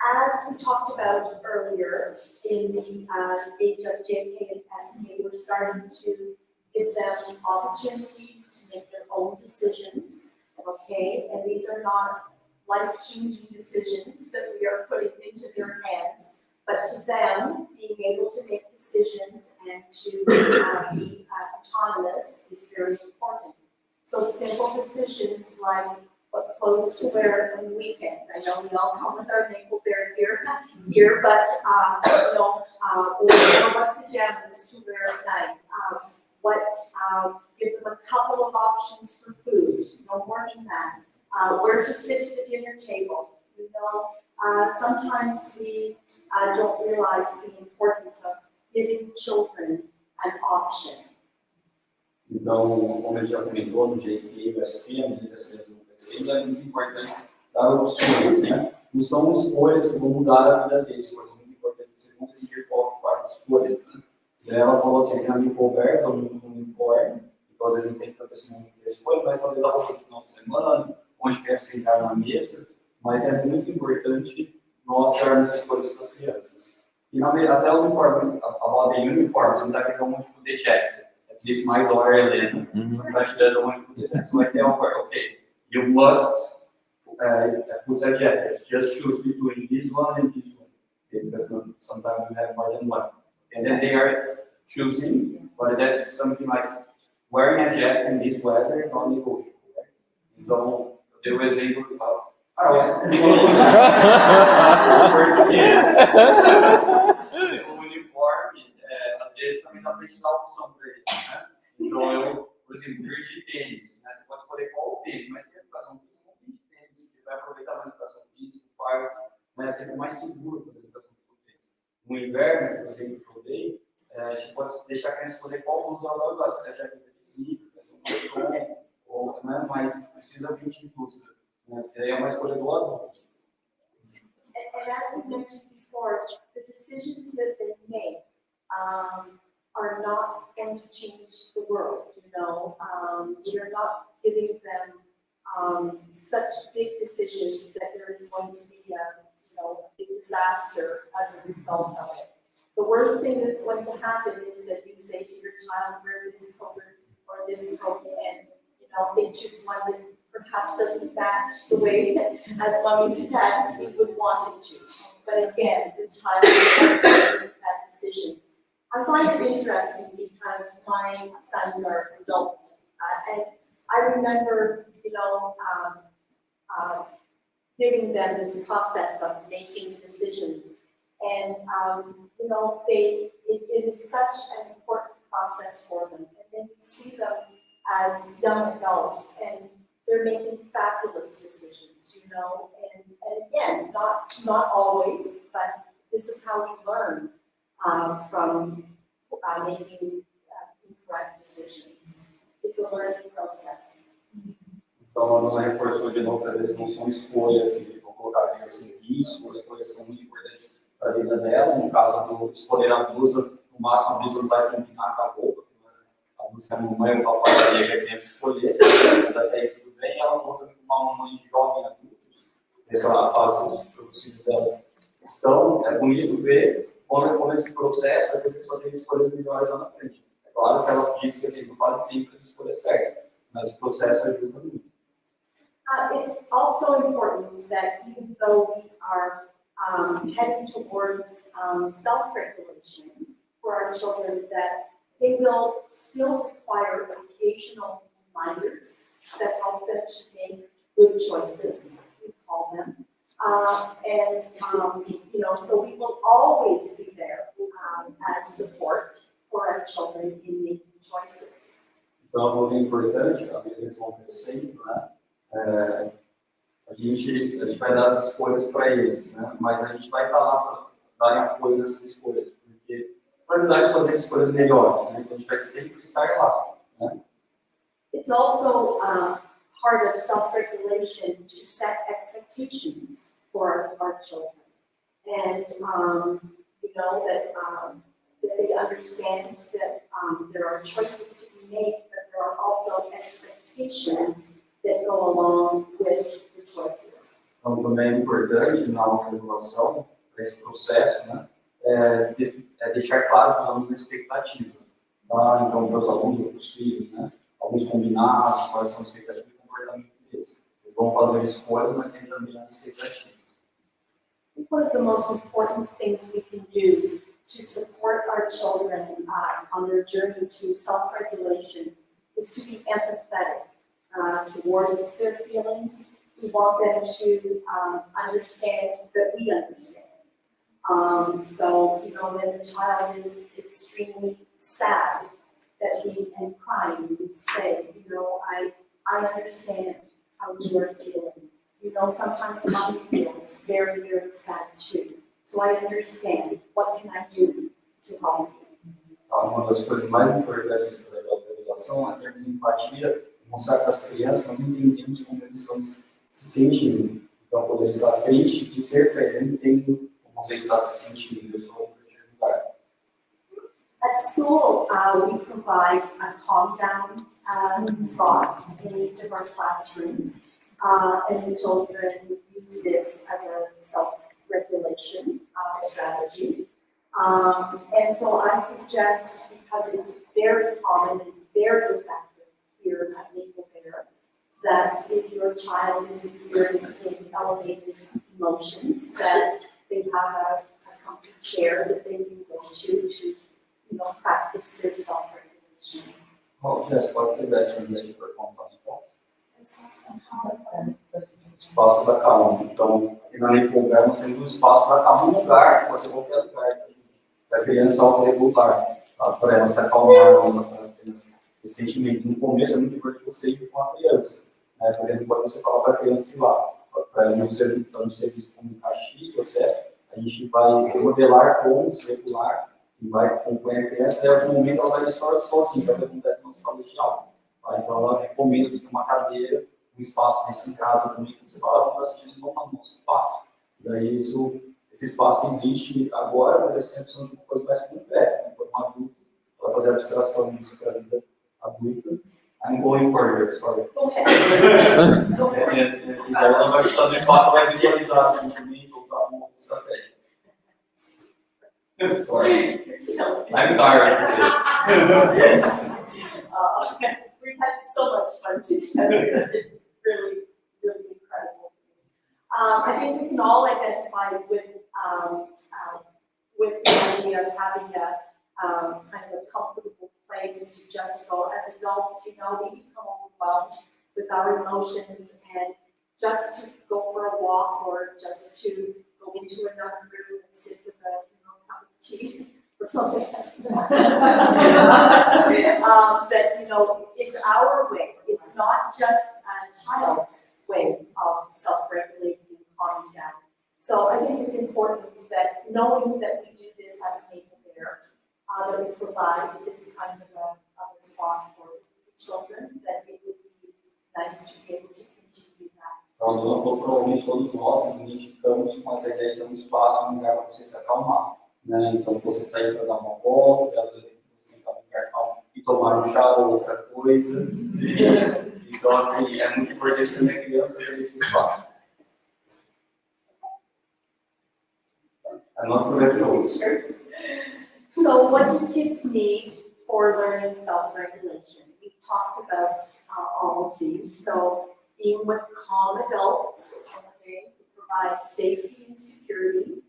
As we talked about earlier, in the age of JK and SK, we're starting to give them opportunities to make their own decisions, okay? And these are not life-changing decisions that we are putting into their hands, but to them, being able to make decisions and to be autonomous is very important. So simple decisions like what clothes to wear on the weekend. I know we all come with our nickel bear here, but or what pajamas to wear at night. Give them a couple of options for food, no more than that. Where to sit at the dinner table. You know, sometimes we don't realize the importance of giving children an option. Então, como ele já comentou, no JK e no SP, à medida que as crianças vão crescendo, é muito importante dar opções, né? Não são escolhas que vão mudar a vida deles, mas é muito importante que vocês vão decidir quais escolhas, né? E ela falou assim, que na minha coberta, ou no uniforme, então às vezes não tem tanto esse momento de escolha, mas talvez a roupa de final de semana, onde quer sentar na mesa, mas é muito importante nós darmos escolhas para as crianças. E até o uniforme, a moda em uniforme, você não está querendo um tipo de jacket. At least my daughter Elena, sometimes she doesn't want to put it. So I tell her, okay, you must put a jacket. Just choose between this one and this one, okay? Because sometimes we have more than one. And then they are choosing, but that's something like wearing a jacket in this weather is not negotiable. Right? Então, eu dei o exemplo de o uniforme, às vezes também dá para gente dar opção para ele, né? Então eu, por exemplo, vir de tênis, né? Você pode escolher qual tênis, mas tem educação física com de tênis, que vai aproveitar mais a educação física, o parque, mas é sempre mais seguro fazer educação física com tênis. No inverno, por exemplo, que eu dei, a gente pode deixar a criança escolher qual blusa ela vai usar, se você acha que é tecido, se é um moletom, ou, né? Mas precisa vir de indústria. É uma escolha do adulto. And as we mentioned before, the decisions that they make are not going to change the world. You know, we are not giving them such big decisions that there is going to be a big disaster as a result of it. The worst thing that's going to happen is that you say to your child, wear this coat or this coat, and they choose one that perhaps doesn't match the way as mommy's attached as we would want it to. But again, the child has to make that decision. I find it interesting because my sons are adult, and I remember, giving them this process of making decisions, and it is such an important process for them, and then you see them as young adults, and they're making fabulous decisions, and again, not always, but this is how we learn from making incorrect decisions. It's a learning process. Então, ela reforçou de novo que eles não são escolhas que vão colocar a criança em risco, as escolhas são muito importantes para a vida dela. No caso do escolher a blusa, no máximo a blusa não vai combinar com a roupa, a blusa não é o papai que a criança escolhesse, mas até aí tudo bem. Ela falou também com uma mãe jovem adultos, essa fase que os filhos delas estão. É bonito ver quando esse processo ajuda eles a fazerem escolhas melhores lá na frente. É claro que ela diz que assim, não pode sempre as escolhas certas, mas o processo ajuda muito. It's also important that even though we are heading towards self-regulation for our children, that they will still require occasional reminders that help them to make good choices, we call them. So we will always be there as support for our children in making choices. Então, é muito importante, à medida que eles vão crescendo, né? A gente vai dar as escolhas para eles, né? Mas a gente vai estar lá para dar apoio nessas escolhas, porque para ajudar eles a fazer escolhas melhores, né? Então a gente vai sempre estar lá, né? It's also part of self-regulation to set expectations for our children. And that they understand that there are choices to be made, but there are also expectations that go along with the choices. Então também é importante na autorregulação, esse processo, né? Deixar claro para os alunos a expectativa, tá? Então para os alunos ou para os filhos, né? Alguns combinados, quais são as expectativas de comportamento deles. Eles vão fazer escolhas, mas tem também as expectativas. One of the most important things we can do to support our children on their journey to self-regulation is to be empathetic towards their feelings. We want them to understand that we understand. When the child is extremely sad and crying, we say, I understand how you are feeling. Sometimes mommy feels very, very sad too. So I understand. What can I do to help you? Uma das coisas mais importantes da autorregulação é termos empatia, mostrar para as crianças, nós entendemos como eles estão se sentindo. Então, quando ele está triste, dizer para ele, eu entendo como você está se sentindo, eu estou para te ajudar. At school, we provide a calm down spot in each of our classrooms. And the children use this as a self-regulation strategy. And so I suggest, because it's very common and very effective here at Maple Bear, that if your child is experiencing elevated emotions, that they have a comfy chair that they can go to practice their self-regulation. Bom, Jéssica, pode ser best translation para contar os pontos? Espaço da calma. Então, aqui na lei programada, nós temos um espaço da calma, um lugar, pode ser qualquer lugar, para a criança autorregular, para ela se acalmar, para esse sentimento. No começo é muito importante você ir com a criança, né? Por exemplo, pode você falar para a criança ir lá, para ela não ser visto como um castigo, até a gente vai modelar como se regular e vai acompanhar a criança, e em algum momento ela vai estar sozinha, vai acontecer na nossa sala de aula. Então, ela recomenda você ter uma cadeira, um espaço desse em casa também, que você fala, vamos assistir, vamos no nosso espaço. Daí, esse espaço existe agora, mas a gente precisa de uma coisa mais concreta, né? Para um adulto, para fazer a abstração disso para a vida adulta. I'm going further, sorry. Ela vai precisar de um espaço para visualizar o sentimento, usar uma estratégia. Sorry. I'm tired today. We've had so much fun together. It's really, really incredible. I think we can all identify with the idea of having a kind of a comfortable place to just go. As adults, we become overwhelmed with our emotions, and just to go for a walk or just to go into another room and sit with a cup of tea or something like that. It's our way. It's not just a child's way of self-regulating and calming down. So I think it's important that knowing that we do this at Maple Bear, that we provide this kind of a spot for children, that it would be nice to be able to continue that. Então, provavelmente todos nós nos identificamos com essa ideia de ter um espaço, um lugar para você se acalmar, né? Então, você sair para dar uma volta, você sentar num lugar calmo e tomar um chá ou outra coisa. Então, assim, é muito importante que a criança tenha esse espaço. So what do kids need for learning self-regulation? We've talked about all of these. So being with calm adults, okay, who provide safety and security,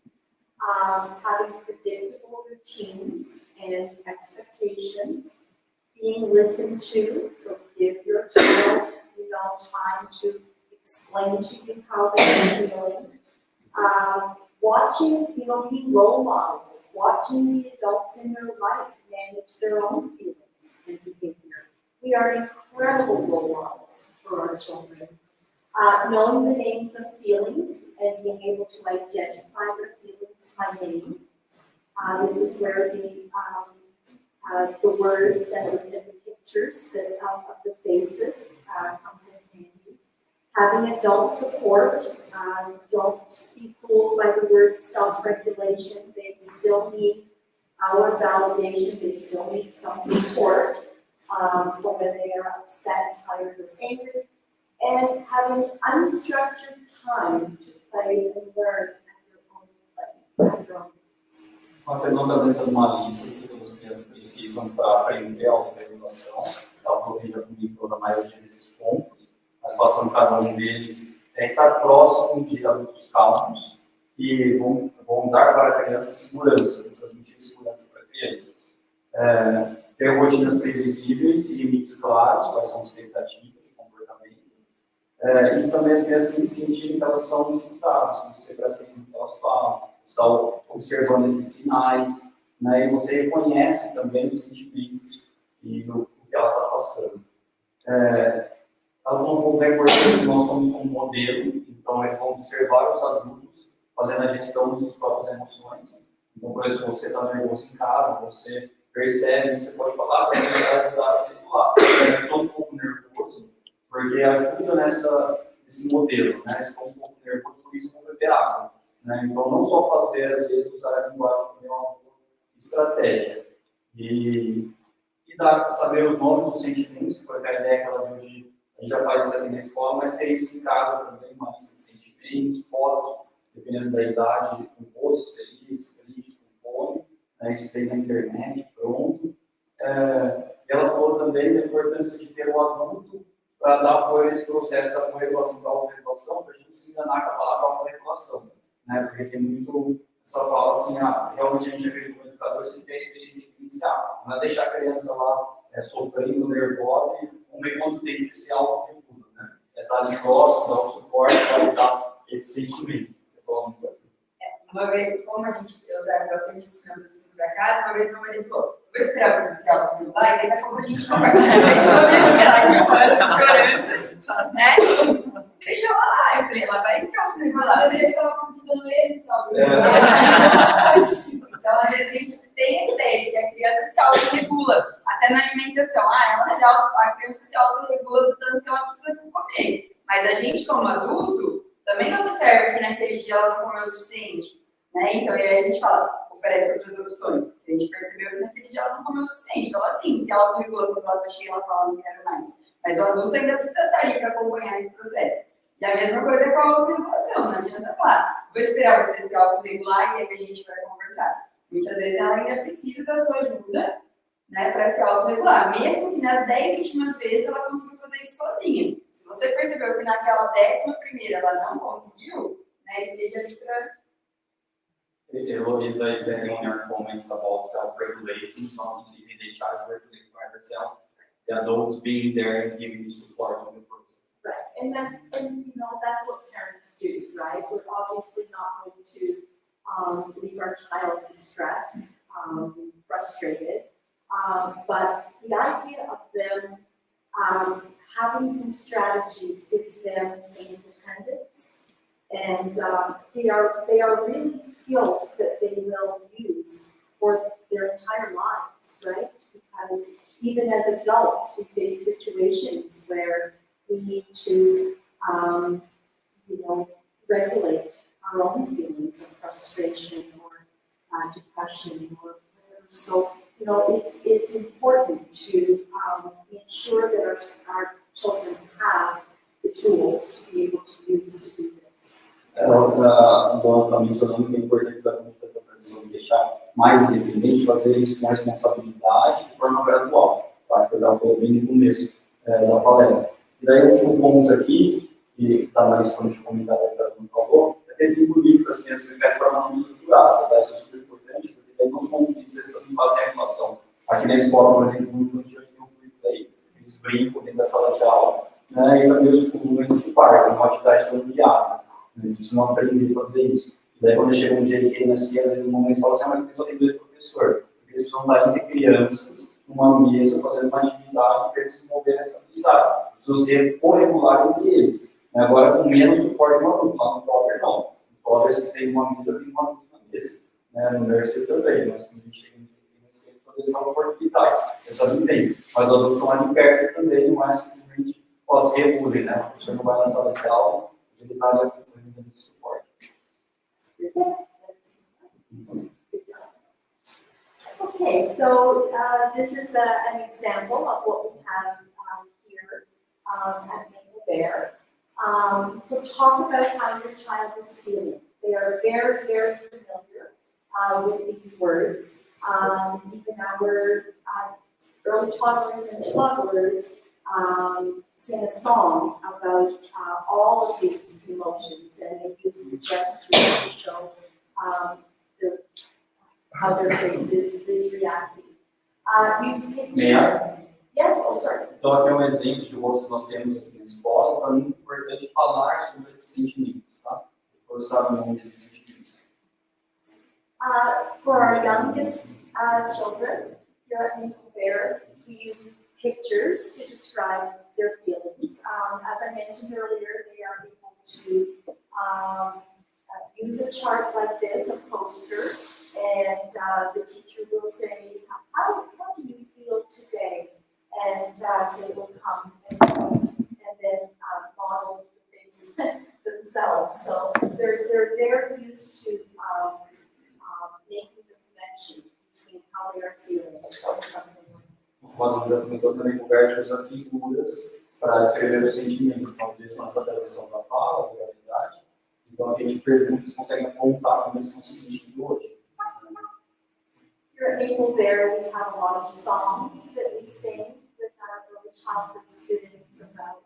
having predictable routines and expectations, being listened to, so give your child, time to explain to you how they're feeling. Watching, being role models, watching the adults in their life manage their own feelings and behavior. We are incredible role models for our children. Knowing the names of feelings and being able to identify their feelings by name. This is where the words and the pictures of the faces comes in handy. Having adult support, don't be fooled by the word self-regulation. They still need our validation. They still need some support for when they are upset, tired, or angry. And having unstructured time to play and learn at your own place, at your own pace. A pergunta está dentro de uma lista que as crianças precisam para aprender a autorregulação. Ela falou que já comunicou na maioria desses pontos. Mas passando cada um deles é estar próximo de adultos calmos que vão dar para a criança segurança, transmitir segurança para a criança. Ter rotinas previsíveis e limites claros, quais são as expectativas de comportamento. Isso também as crianças têm que sentir que elas são escutadas, que você presta atenção no que elas falam, você está observando esses sinais, né, e você reconhece também os sentimentos e o que ela está passando. Ela falou um pouco da importância que nós somos como modelo, então eles vão observar os adultos fazendo a gestão das suas próprias emoções. Então, por exemplo, se você está nervoso em casa, você percebe, você pode falar para ele ajudar a circular. Eu estou um pouco nervoso, porque ajuda nesse modelo, né? Estou um pouco nervoso, por isso eu vou beber água. Né? Então, não só fazer, às vezes, usar a linguagem como uma estratégia. E saber os nomes dos sentimentos, que foi a ideia que ela deu de. A gente já faz isso aqui na escola, mas tem isso em casa também, uma lista de sentimentos, fotos, dependendo da idade, com rosto feliz, triste, com fome, né? Isso tem na internet, pronto. E ela falou também da importância de ter um adulto para dar apoio a esse processo da autorregulação, para a gente não se enganar com a palavra autorregulação, né? Porque tem muito essa fala assim, realmente a gente acredita no educador, você tem que ter a experiência inicial, não é deixar a criança lá sofrendo, nervosa e vamos ver quanto tempo que se autorregula, né? Estar ali próximo, dar o suporte para dar esse sentimento. Uma vez, como eu trago bastante escândalos para casa, uma vez meu marido falou, vou esperar você se autorregular e daqui a pouco a gente conversa. Deixa eu ver lá de chorando, né? Deixa ela lá. Eu falei, ela vai se autorregular. Às vezes ela precisando ele se autorregular. Então, às vezes a gente tem essa ideia de que a criança se autorregula, até na alimentação. A criança se autorregula do tanto que ela precisa comer. Mas a gente, como adulto, também observa que naquele dia ela não comeu o suficiente. Né? Então, aí a gente fala, oferece outras opções. A gente percebeu que naquele dia ela não comeu o suficiente. Então, ela sim, se autorregula quando ela está cheia, ela fala, não quero mais. Mas o adulto ainda precisa estar ali para acompanhar esse processo. E a mesma coisa com a autorregulação, não adianta falar, vou esperar você se autorregular e aí a gente vai conversar. Muitas vezes ela ainda precisa da sua ajuda, né, para se autorregular, mesmo que nas 10 últimas vezes ela consiga fazer isso sozinha. Se você percebeu que naquela 11ª ela não conseguiu, né, esteja ali para... Eloisa is anyone your comments about self-regulation, not leaving the child regulate by herself, the adults being there and giving support on the process. Right, and that's what parents do, right? We're obviously not going to leave our child distressed, frustrated, but the idea of them having some strategies gives them some independence, and they are really skills that they will use for their entire lives, right? Because even as adults, we face situations where we need to, regulate our own feelings of frustration or depression or whatever. So, it's important to ensure that our children have the tools to be able to use to do this. A Donna está mencionando que é importante para a gente deixar mais independente, fazer isso com responsabilidade de forma gradual, tá? Que eu já falei bem no começo da palestra. E daí o último ponto aqui que está na lição de comentário que a Dona falou, é ter vínculo livre, assim, as de forma não estruturada, tá? Isso é super importante, porque daí nos conflitos eles também fazem a relação. Aqui na escola, por exemplo, no infantil, a gente tem um conflito aí, eles brincam dentro da sala de aula, né? E também os momentos de parque, uma atividade tão guiada. Eles precisam aprender a fazer isso. E daí, quando chega um dia que ele nasce, às vezes, no momento, fala assim, mas só tem 2 professores. Porque eles precisam estar entre crianças, numa mesa, fazendo uma atividade para eles desenvolverem essa habilidade. Precisam ser corregular entre eles. Agora, com menos suporte de um adulto. Lá no Todd, não. No Todd, se tem uma mesa, tem um adulto na mesa. No nursery também, mas quando a gente chega no dia, tem toda essa oportunidade, essa vivência. Mas os adultos estão ali perto também, não é simplesmente se regulem, né? O professor não vai na sala de aula, ele está ali acompanhando o suporte. Okay, so this is an example of what we have here at Maple Bear. So talk about how your child is feeling. They are very, very familiar with these words. Even our early toddlers and toddlers sing a song about all of these emotions, and they use the gestures to show how their face is reacting. Use pictures. Yes, oh, sorry. Então, aqui é um exemplo de rosto que nós temos aqui na escola, para mim é importante falar sobre esses sentimentos, tá? Forçar o nome desses sentimentos. For our youngest children here at Maple Bear, we use pictures to describe their feelings. As I mentioned earlier, they are able to use a chart like this, a poster, and the teacher will say, how do you feel today? And they will come and point and then model the face themselves. So they're very used to making the connection between how they are feeling and something. O Ronald já comentou também que o Bert usa figuras para escrever os sentimentos. Então, às vezes, nessa transição da fala, da realidade, então a gente pergunta, eles conseguem apontar como eles estão se sentindo hoje. Here at Maple Bear, we have a lot of songs that we sing with our early childhood students about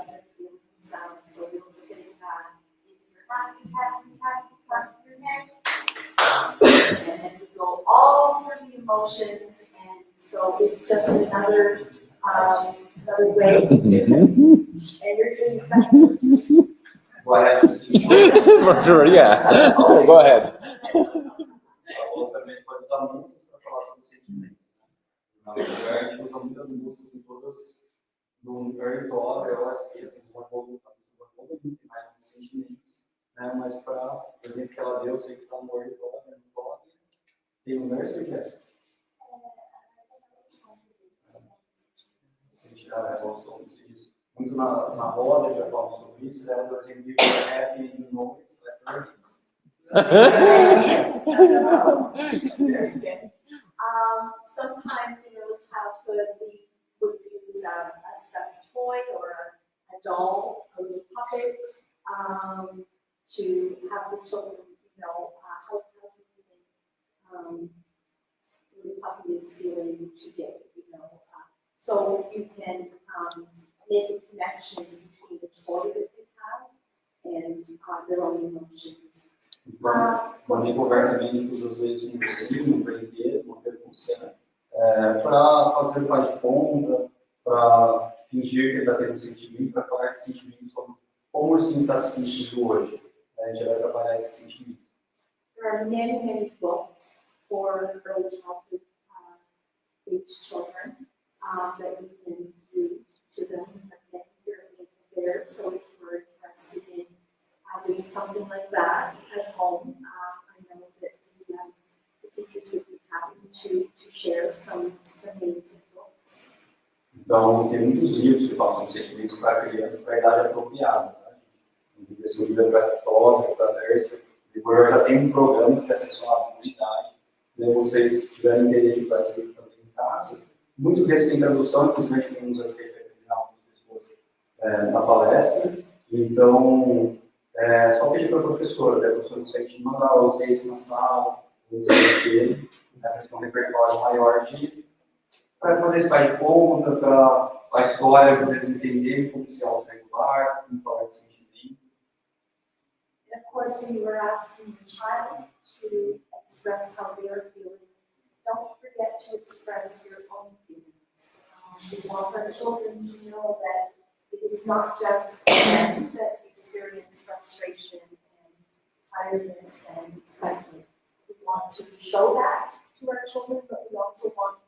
their feelings. So we'll sing, if you're happy, happy, happy, clap your hands. And then we go all through the emotions, and so it's just another way to, and you're doing something. Do I have to see? For sure, yeah. Go ahead. Ou também pode usar músicas para falar sobre os sentimentos. Na verdade, a gente usa muitas músicas em todas, no território, eu acho que uma boa muito mais de sentimentos, né? Mas para, por exemplo, que ela deu, eu sei que está no território, no toque, tem um nursery, Jessica? Muito na roda, já falamos sobre isso, ela, por exemplo, happy moments, sometimes in early childhood we would use a stuffed toy or a doll, a little puppet, to have the children, how the puppy is feeling today, So you can make a connection between the toy that they have and their own emotions. Quando eu converso também, a gente usa às vezes um sino, um brinquedo, uma pelúcia, né? Para fazer faz de conta, para fingir que ele está tendo um sentimento, para falar esse sentimento sobre como o ursinho está se sentindo hoje. A gente vai trabalhar esse sentimento. There are many books for early childhood age children that we can use to them there. So if you're interested in doing something like that at home, I know that the teachers would be happy to share some names of books. Então, tem muitos livros que falam sobre sentimentos para crianças, para a idade apropriada. Tá? Esse livro é para todos, para nursery. Depois eu já tenho um programa que é selecionado por idade. Se vocês tiverem interesse em fazer isso também em casa, muitos deles têm tradução, infelizmente temos a algumas pessoas na palestra. Então, só pedir para a professora, a professora consegue te mandar, eu usei isso na sala, eu usei aquele, para ter um repertório maior para fazer esse faz de conta, para a história, ajudar eles a entenderem como se autorregular. celular, como falar de sentimento. And of course, when you were asking your child to express how they are feeling, don't forget to express your own feelings. We want our children to know that it is not just them that experience frustration and tiredness and excitement. We want to show that to our children, but we also want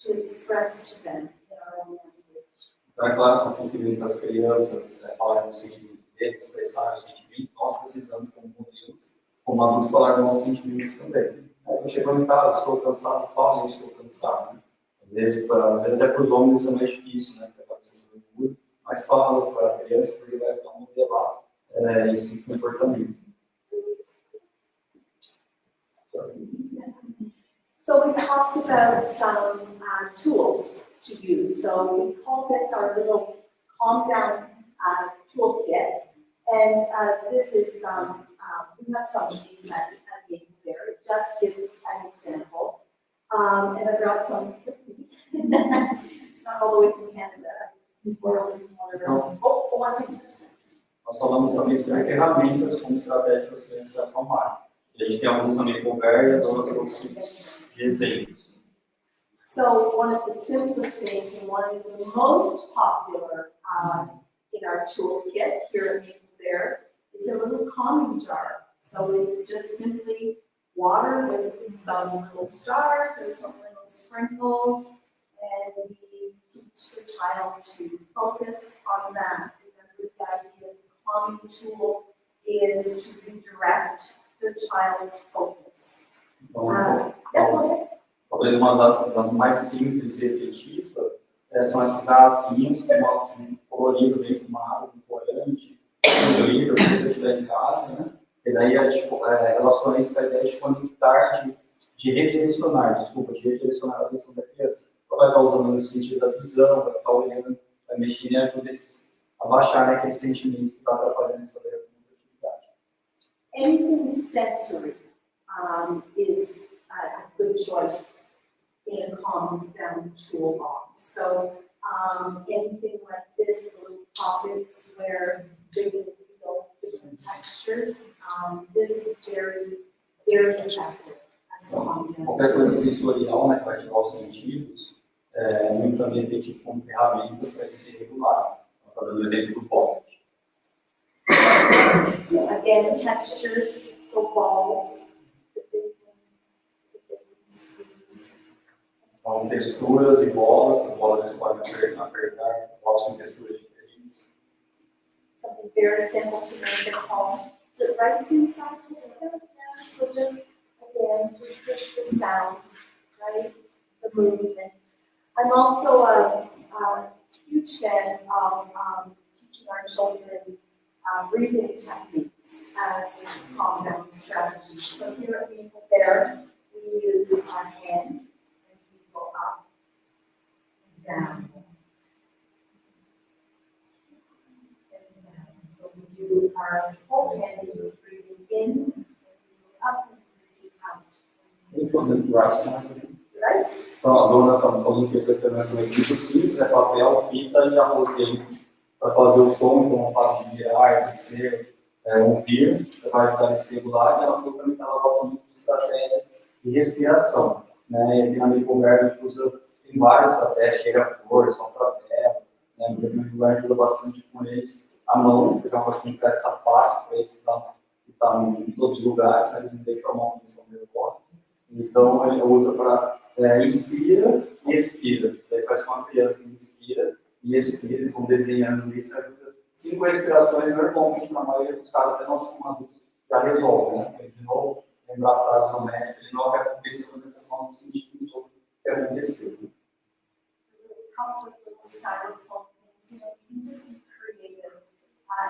to express to them in our own language. Então, é claro que nós temos que ver das crianças falarem dos sentimentos deles, expressar os sentimentos, nós precisamos, como modelos, como adultos, falar dos nossos sentimentos também. Eu chego em casa, estou cansado, falo, eu estou cansado. Né? Às vezes até para os homens isso é mais difícil, né? Mas fala para a criança, porque vai modelar esse comportamento. So we talked about some tools to use. So we call this our little calm down toolkit. And this is we have some things at the end there. It just gives an example. And I've got some not all the way from Canada. Nós falamos também sobre ferramentas como estratégias para as crianças se acalmarem. E a gente tem alguns também com vergas, outros de exemplos. So one of the simplest things and one of the most popular in our toolkit here at Maple Bear is a little calming jar. So it's just simply water with some little stars or some little sprinkles, and we teach the child to focus on that. Remember, the idea of the calming tool is to redirect the child's focus. Talvez uma das mais simples e efetivas são essas garrafinhas com um colorido dentro de uma água, um corante, um livro, se você estiver em casa, né? E daí relaciona isso com a ideia de conectar, de redirecionar a atenção da criança. Então vai estar usando o sentido da visão, vai ficar olhando, vai mexer e ajuda eles a baixar aquele sentimento que está atrapalhando essa atividade. Anything sensory is a good choice in a calm down toolbox. So anything like this, little pockets where they can feel different textures, this is very, very effective as a calm down. Qualquer coisa sensorial, né, que vai ativar os sentidos, é muito também efetivo como ferramentas para ele se regular. Estou dando o exemplo do pocket. Again, textures, so balls, that they can squeeze. Então, texturas e bolas, as bolas você pode apertar, bolas com texturas diferentes. Something very simple to make it calm. So it writes inside, just like that. So just, again, just the sound, right? The movement. I'm also a huge fan of teaching our children breathing techniques as calm down strategies. So here at Maple Bear, we use our hand and we go up and down. And down. So we do our whole hand is breathing in, and we go up and breathing out. Deixa eu ver o braço mais aqui. Right? Então, a Donna está falando que esse aqui é um muito simples, é papel, fita e arroz dentro. Para fazer o som, então uma parte de virar, descer, ouvir, vai estar nesse regular, e ela falou também que ela gosta muito de estratégias de respiração. Né? E aqui na Maple a gente usa em vários estratégias, chega a flor, sopra a vela, né? Mas aqui no regular ajuda bastante com eles a mão, porque é uma coisa que está fácil para eles estar em todos os lugares, né? Eles não deixam a mão em São Paulo. Então ele usa para inspira e expira. Daí faz com a criança, inspira e expira, eles vão desenhando isso, ajuda. 5 respirações, normalmente, na maioria dos casos, até nós como adultos já resolve, né? De novo, lembrar a frase do médico, ele não vai acontecer quando eles estão sentindo sobre o que aconteceu. Styrofoam things, you know, you can just be creative.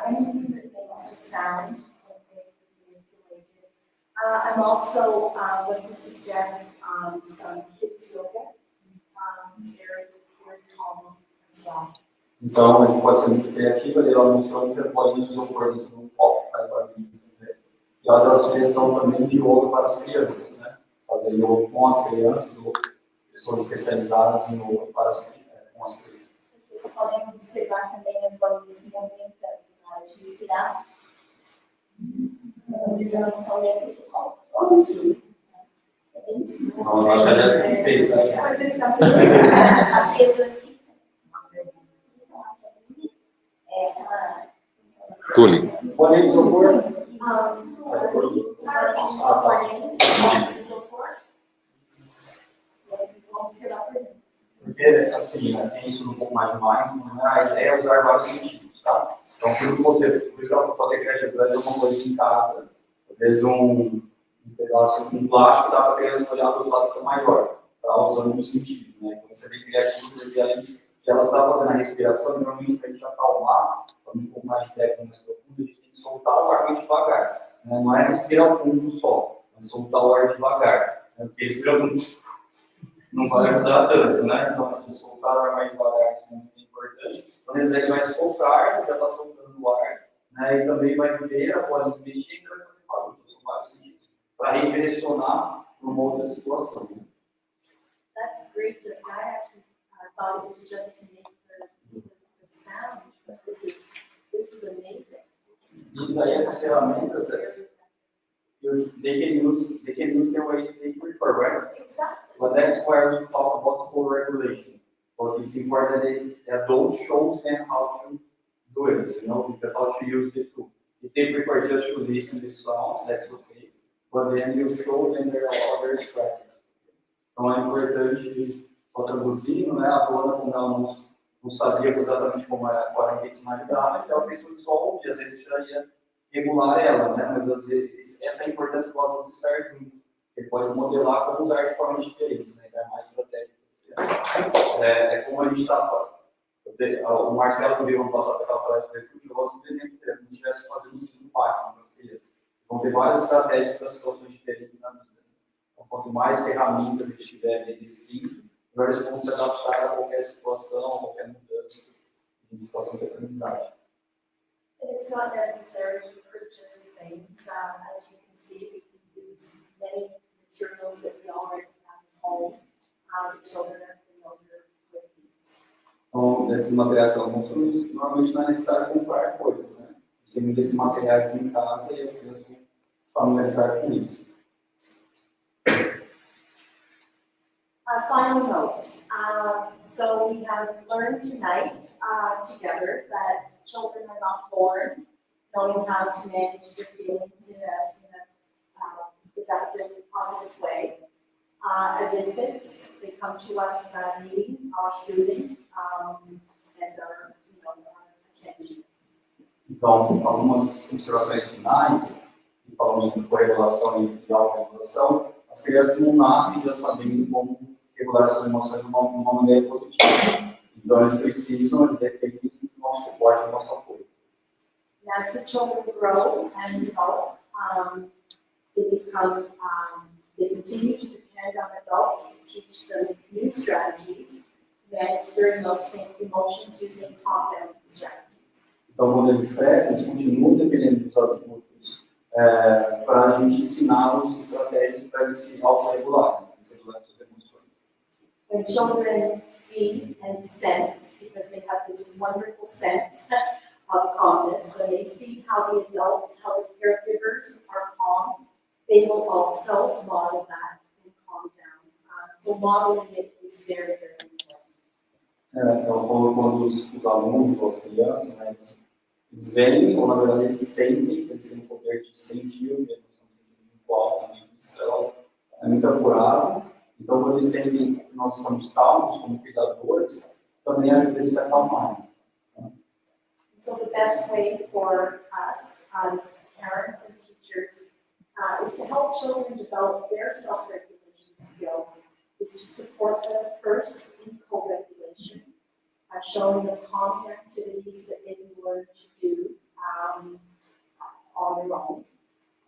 Anything that makes a sound when they're manipulated. I'm also going to suggest some kids yoga. It's very, very calming as well. Então, a gente pode ser muito criativa, ela mostrou muita bolinha de isopor dentro de um copo, faz barulho. E ela dá a sugestão também de yoga para as crianças, né? Fazer yoga com as crianças, ou pessoas especializadas em yoga para com as crianças. Vocês podem observar também as bolinhas se movimentando. Pode respirar. Vamos a atenção dentro do corpo. Todo. Não, acho que a Jéssica fez, né? Mas ele já fez. A presa fica. É aquela. Tule. Bolinha de isopor. De isopor. Eles vão observar por dentro. Porque, assim, tem isso um pouco mais de mindfulness, né? A ideia é usar vários sentidos, tá? Então, tudo que você, por isso que ela pode ser criativa, alguma coisa em casa, às vezes um pedaço de plástico dá para a criança olhar do outro lado, fica maior, tá? Usando um sentido, né? Então, você é bem criativo, porque além de ela está fazendo a respiração, normalmente para a gente acalmar, para um pouco mais de técnica mais profunda, a gente tem que soltar o ar bem devagar, né? Não é respirar fundo só, é soltar o ar devagar, né? Porque respirar fundo não vai ajudar tanto, né? Então, assim, soltar o ar mais devagar, isso é muito importante. Então, ele vai soltar, já está soltando o ar, né? E também vai ver a bola mexer e vai fazer barulho. Então, são vários sentidos. Para redirecionar para uma outra situação. That's great. As I actually thought it was just to make the sound, but this is amazing. E daí essas ferramentas, they can use their way they prefer, right? Exactly. But that's where we talk about co-regulation. So it's important that the adult shows them how to do it, you know, because how to use the tool. If they prefer just to listen to the sounds, that's okay. But then you show them their other strategies. Então é importante, só traduzindo, né? A dona, quando ela não sabia exatamente qual era a intencionalidade, ela pensou só ouvir, às vezes já ia regular ela, né? Mas às vezes essa é a importância do adulto estar junto. Ele pode modelar como usar de formas diferentes, né? Dar mais estratégias. É como a gente está falando. O Marcelo, que veio ano passado para aquela palestra de futebol, por exemplo, como se estivesse fazendo um ciclo página para as crianças. Vão ter várias estratégias para situações diferentes na vida. Então, quanto mais ferramentas eles tiverem nesse ciclo, melhor eles vão se adaptar a qualquer situação, a qualquer mudança de situação de aprendizagem. It's not necessary to purchase things. As you can see, we can use many materials that we already have at home. The children are familiar with these. Então, esses materiais que nós mostramos, normalmente não é necessário comprar coisas, né? Você tem esses materiais em casa e as crianças vão se familiarizar com isso. Final note. So we have learned tonight together that children are not born knowing how to manage their feelings in a productive, positive way. As infants, they come to us needing our soothing and our attention. Então, algumas observações finais, que falamos sobre correlação e autorregulação, as crianças não nascem já sabendo como regular suas emoções de uma maneira positiva. Então, eles precisam, eles dependem do nosso suporte, do nosso apoio. And as the children grow and develop, they continue to depend on adults to teach them new strategies to manage their emotions using confident strategies. Então, quando eles crescem, eles continuam dependendo dos adultos para a gente ensiná-los estratégias para eles se autorregularem, regular suas emoções. When children see and sense, because they have this wonderful sense of calmness, when they see how the adults, how the caregivers are calm, they will also model that and calm down. So modeling it is very, very important. Então, quando os alunos ou as crianças, né, eles veem, ou na verdade eles sentem, eles têm o poder de sentir o que eles estão sentindo igual, na intuição, é muito apurado. Então, quando eles sentem que nós estamos calmos como cuidadores, também ajuda eles a se acalmarem. So the best way for us as parents and teachers is to help children develop their self-regulation skills, is to support them first in co-regulation, showing them calming activities that they can learn to do on their own.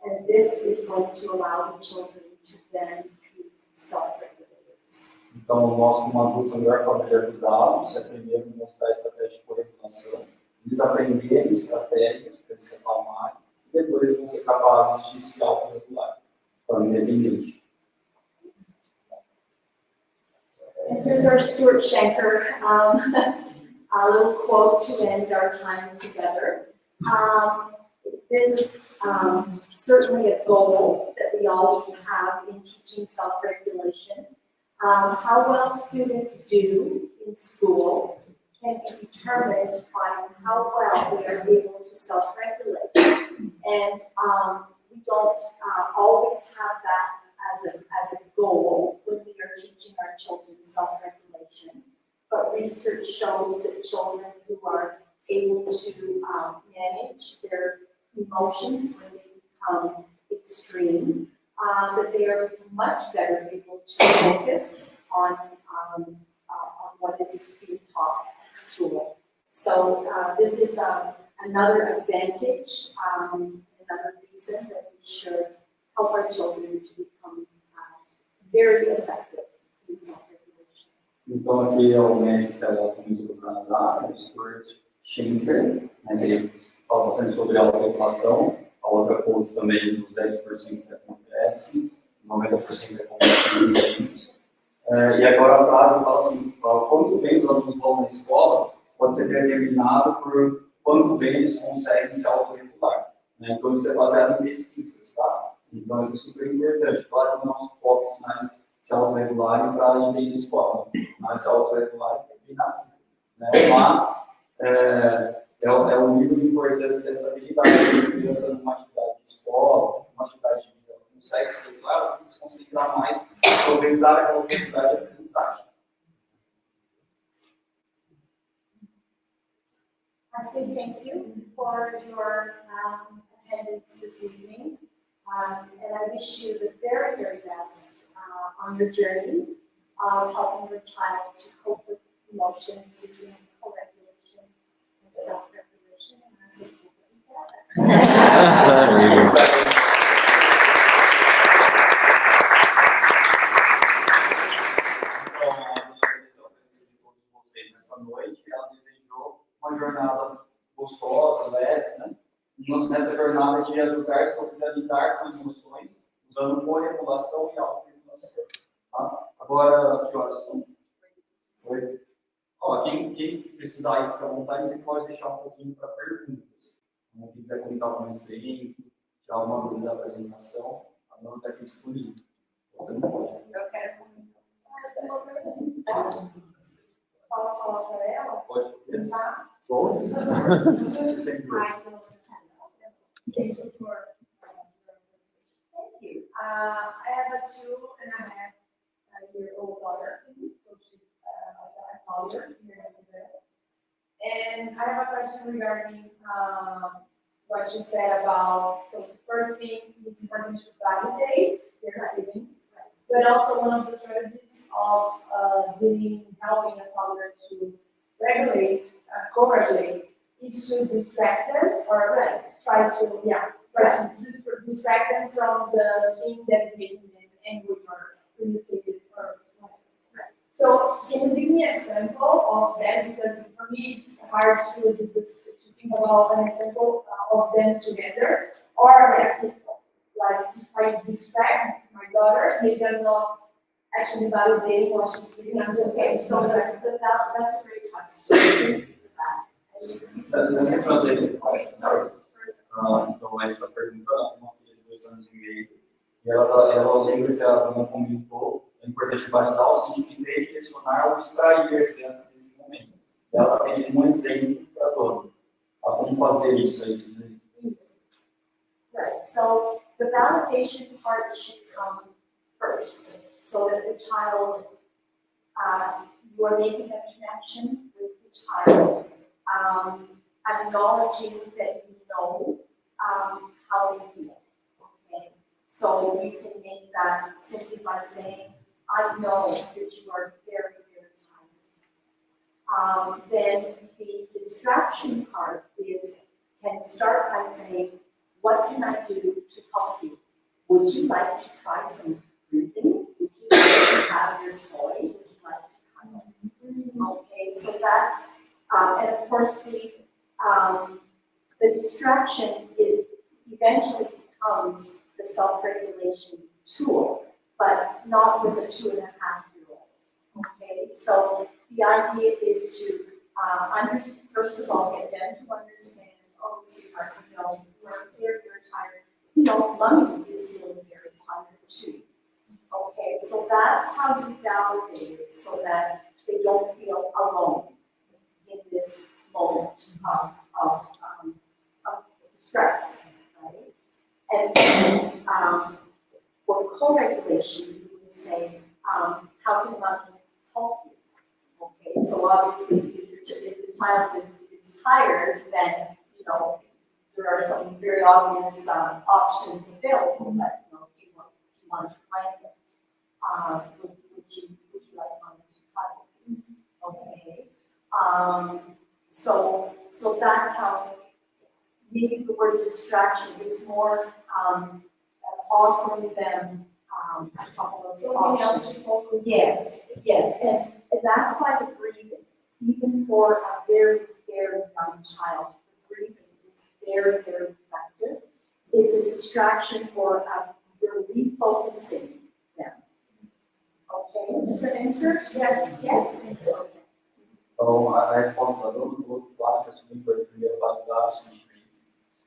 And this is going to allow the children to then be self-regulators. Então, nós, como adultos, a melhor forma de ajudá-los é primeiro mostrar a estratégia de corregulação, eles aprenderem estratégias para eles se acalmarem, e depois eles vão ser capazes de se autorregular, de forma independente. And here's our Stuart Shanker, a little quote to end our time together. This is certainly a goal that we always have in teaching self-regulation. How well students do in school can be determined by how well they are able to self-regulate. And we don't always have that as a goal when we are teaching our children self-regulation. But research shows that children who are able to manage their emotions when they become extreme, that they are much better able to focus on what is being taught at school. So this is another advantage, another reason that we should help our children to become very effective in self-regulation. Então, aqui é o médico que ela muito do Canadá, o Stuart Schenker, né, ele fala bastante sobre a autorregulação. A outra coisa também dos 10% que acontece, 90% que acontece. E agora a frase fala assim, quanto bem os alunos vão na escola pode ser determinado por quanto bem eles conseguem se autorregular. Né? Então isso é baseado em pesquisas, tá? Então isso é super importante. Claro que o nosso foco é ensinar se autorregularem para ir bem na escola, mas se autorregularem para ir bem na vida. Né? Mas é um nível de importância dessa habilidade da criança numa atividade de escola, numa atividade de vida, ela consegue se regular, eles conseguem dar mais aproveitar aquela oportunidade de aprendizagem. I say thank you for your attendance this evening, and I wish you the very, very best on your journey of helping your child to cope with emotions using co-regulation and self-regulation. And I say Nessa noite, ela desejou uma jornada gostosa, leve, né? Nessa jornada de ajudar seu filho a lidar com emoções, usando co-regulação e autorregulação. Tá? Agora, que horas são? Oi? Quem precisar aí, fica à vontade, você pode deixar um pouquinho para perguntas. Quem quiser comentar algum exemplo, tirar alguma dúvida da apresentação, a mão está aqui disponível. Você não pode. Eu quero comentar. Posso falar para ela? Pode. Tá. Todos? Thank you for thank you. I have a 2.5-year-old daughter, so she's a toddler here in Brazil. And I have a question regarding what you said about, so the first thing is important to validate their feeling, but also one of the strategies of helping a toddler to regulate, co-regulate, is to distract them or try to distract them from the thing that is making them angry or irritated. So can you give me an example of that? Because for me it's hard to think about an example of them together, or like if I distract my daughter, maybe I'm not actually validating what she's feeling. I'm just so that's a great question. Nessa frase, então essa pergunta, uma filha de 2 anos e meio, e ela lembra que a Dona comentou, é importante validar o sentimento e direcionar ou distrair a criança nesse momento. Ela está pedindo um exemplo para a Dona. Como fazer isso? Right, so the validation part should come first, so that the child, you are making a connection with the child, acknowledging that you know how they feel. Okay, so you can make that simply by saying, I know that you are very, very tired. Then the distraction part can start by saying, what can I do to help you? Would you like to try some breathing? Would you like to have your toy? Would you like to cuddle? Okay, so that's, and of course the distraction, it eventually becomes the self-regulation tool, but not with a 2.5-year-old. Okay, so the idea is to first of all get them to understand, oh, sweetheart, you know, we're very tired. You know, mommy is feeling very tired too. Okay, so that's how you validate it so that they don't feel alone in this moment of stress, right? And then for co-regulation, you would say, how can mommy help you? Okay, so obviously if the child is tired, then, you know, there are some very obvious options available, but, you know, do you want to plan it? Would you like mommy to cuddle? Okay. So that's how, maybe the word distraction, it's more offering them a couple of Something else options. to focus. Yes, and that's why the breathing, even for a very, very young child, the breathing is very, very effective. It's a distraction for you're refocusing them. Okay, is that answer? Yes. Então, a resposta do outro passo é subir para o primeiro validar o sentimento.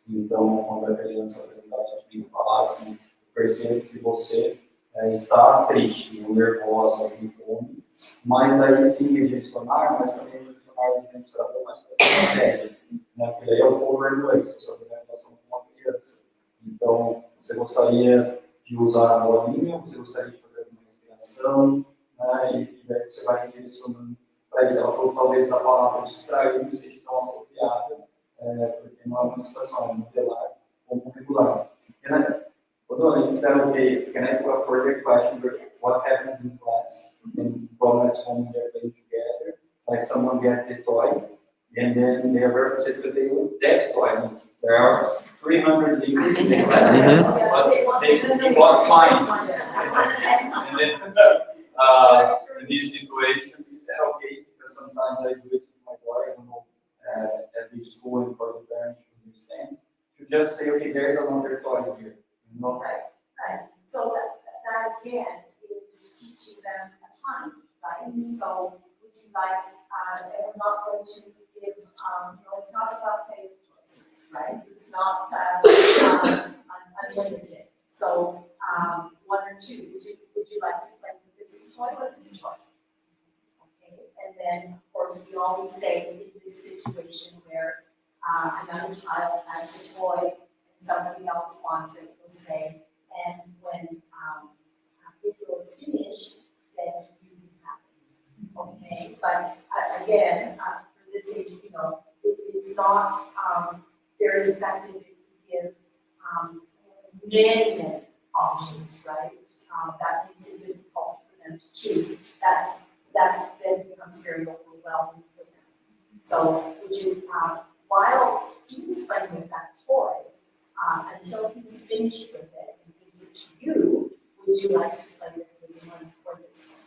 Então, quando a criança apresentar o sentimento, falar assim, percebo que você está triste, ou nervosa, com fome, mas aí sim redirecionar, mas também redirecionar o administrador mais para as estratégias, né? Porque daí é o overregulação, só tem a relação com uma criança. Então, você gostaria de usar a bolinha, você gostaria de fazer uma inspiração, né? E daí você vai redirecionando para isso. Ela falou talvez a palavra distrair não seja tão apropriada, porque não é uma situação, é modelar como regular. Although I interrogate, can I put a further question? What happens in class? In comments when they're playing together, like someone gets the toy, and then they are very frustrated because they want that toy. There are 300 leaders in the class, but they bought mine. And then in this situation, is that okay? Because sometimes I do it with my boy, I don't know, at the school and for the parents to understand. To just say, okay, there's another toy here. No. Right. So that again is teaching them a time, right? So would you like, and we're not going to give, it's not about favorite choices, right? It's not unlimited. So one or two, would you like to play with this toy or this toy? Okay, and then of course we always say in this situation where another child has the toy, somebody else wants it, we'll say, and when it was finished, then you have it. Okay, but again, for this age, it's not very effective if you give many options, right? That makes it difficult for them to choose. That then becomes very overwhelming for them. So would you, while he's playing with that toy, until he's finished with it and gives it to you, would you like to play with this one or this one?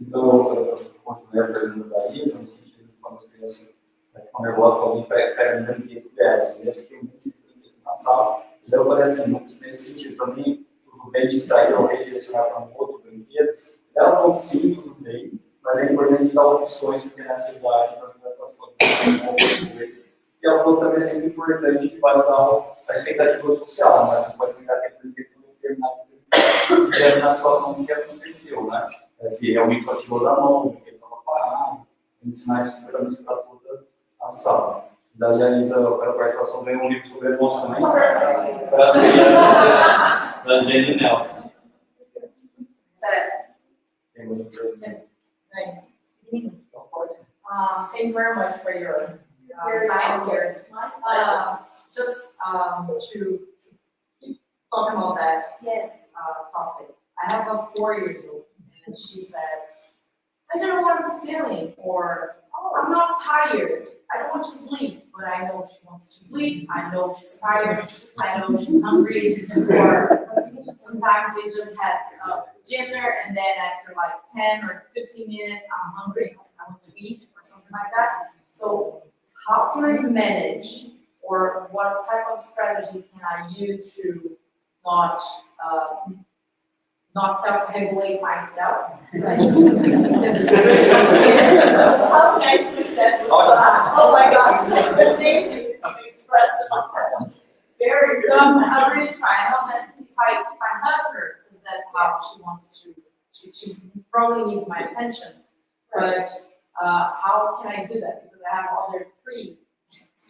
Então, eu continuei a pergunta da Isa, no sentido de quando as crianças ficam nervosas, alguém pega um brinquedo delas, e essa tem um monte de brinquedo na sala, e daí eu falei assim, nesse sentido também, tudo bem distrair ou redirecionar para um outro brinquedo, ela falou sim, tudo bem, mas é importante dar opções, porque nessa idade, para ver as coisas. E ela falou também sempre importante que vai dar a expectativa social, né? Não pode pegar aquele brinquedo determinado na situação que aconteceu, né? Se realmente só tirou da mão, porque ele estava parado, ensinar isso para toda a sala. Daí a Isa, para a participação, ganhou um livro sobre emoções para as crianças da Jenny Nelson. Tem muita pergunta. Thank you very much for your time here. Just to keep talking about that topic. I have a 4-year-old, and she says, I don't know what I'm feeling, or I'm not tired. I don't want to sleep, but I know she wants to sleep. I know she's tired. I know she's hungry. Or sometimes they just had dinner, and then after like 10 or 15 minutes, I'm hungry. I want to eat, or something like that. So how can I manage, or what type of strategies can I use to not self-regulate myself? Because it's really How nicely said was that? Oh my gosh, that's amazing to express I'm really trying. I know that if I hug her, is that how she wants to probably need my attention. But how can I do that? Because I have other 3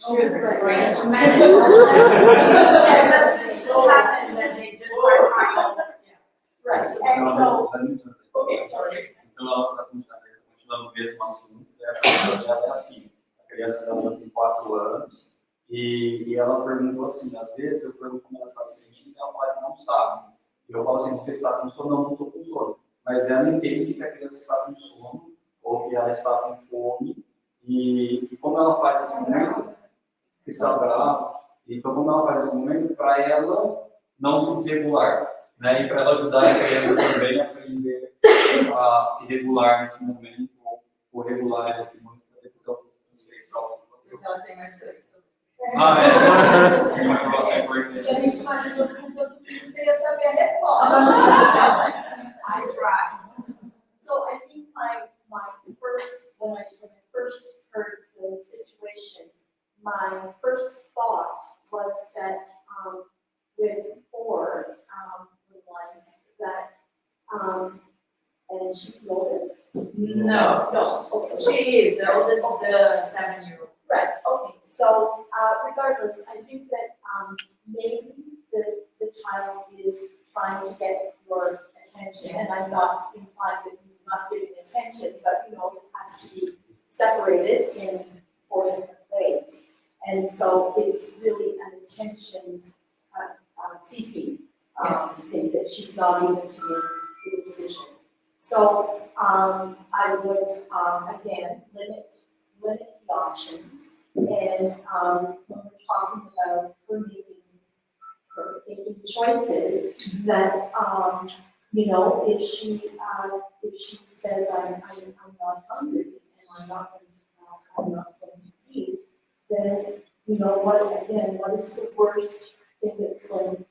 children, so I need to manage all of them. Yeah, but this happens and they just start crying. Right, and so, okay, sorry. Então, ela continuando no mesmo assunto, a pergunta dela é assim, a criança dela tem 4 anos, e ela perguntou assim, às vezes eu pergunto como ela está se sentindo, e ela fala, não sabe. E eu falo assim, você está com sono? Não, não estou com sono. Mas ela entende que a criança está com sono, ou que ela está com fome, e como ela faz esse momento, que está brava, então como ela faz esse momento, para ela não se desregular, né? E para ela ajudar a criança também a aprender a se regular nesse momento, ou regular ela aqui muito, para depois ela transferir para outra Porque pessoa. ela tem mais 3. É uma informação E importante. a gente imagina que com tanto filho você ia saber a resposta. I try. So I think when I first heard the situation, my first thought was that with 4 ones that and she's the oldest. No. No. Okay. She is. The oldest is the 7-year-old. Right. Okay. So regardless, I think that maybe the child is trying to get your attention, and I'm not implying that you're not giving attention, but it has to be separated in 4 different ways, and so it's really an attention seeking thing that she's not able to make the decision. So I would again limit the options, and when we're talking about her making choices, that if she says I'm not hungry and I'm not going to eat, then what is the worst thing that's going to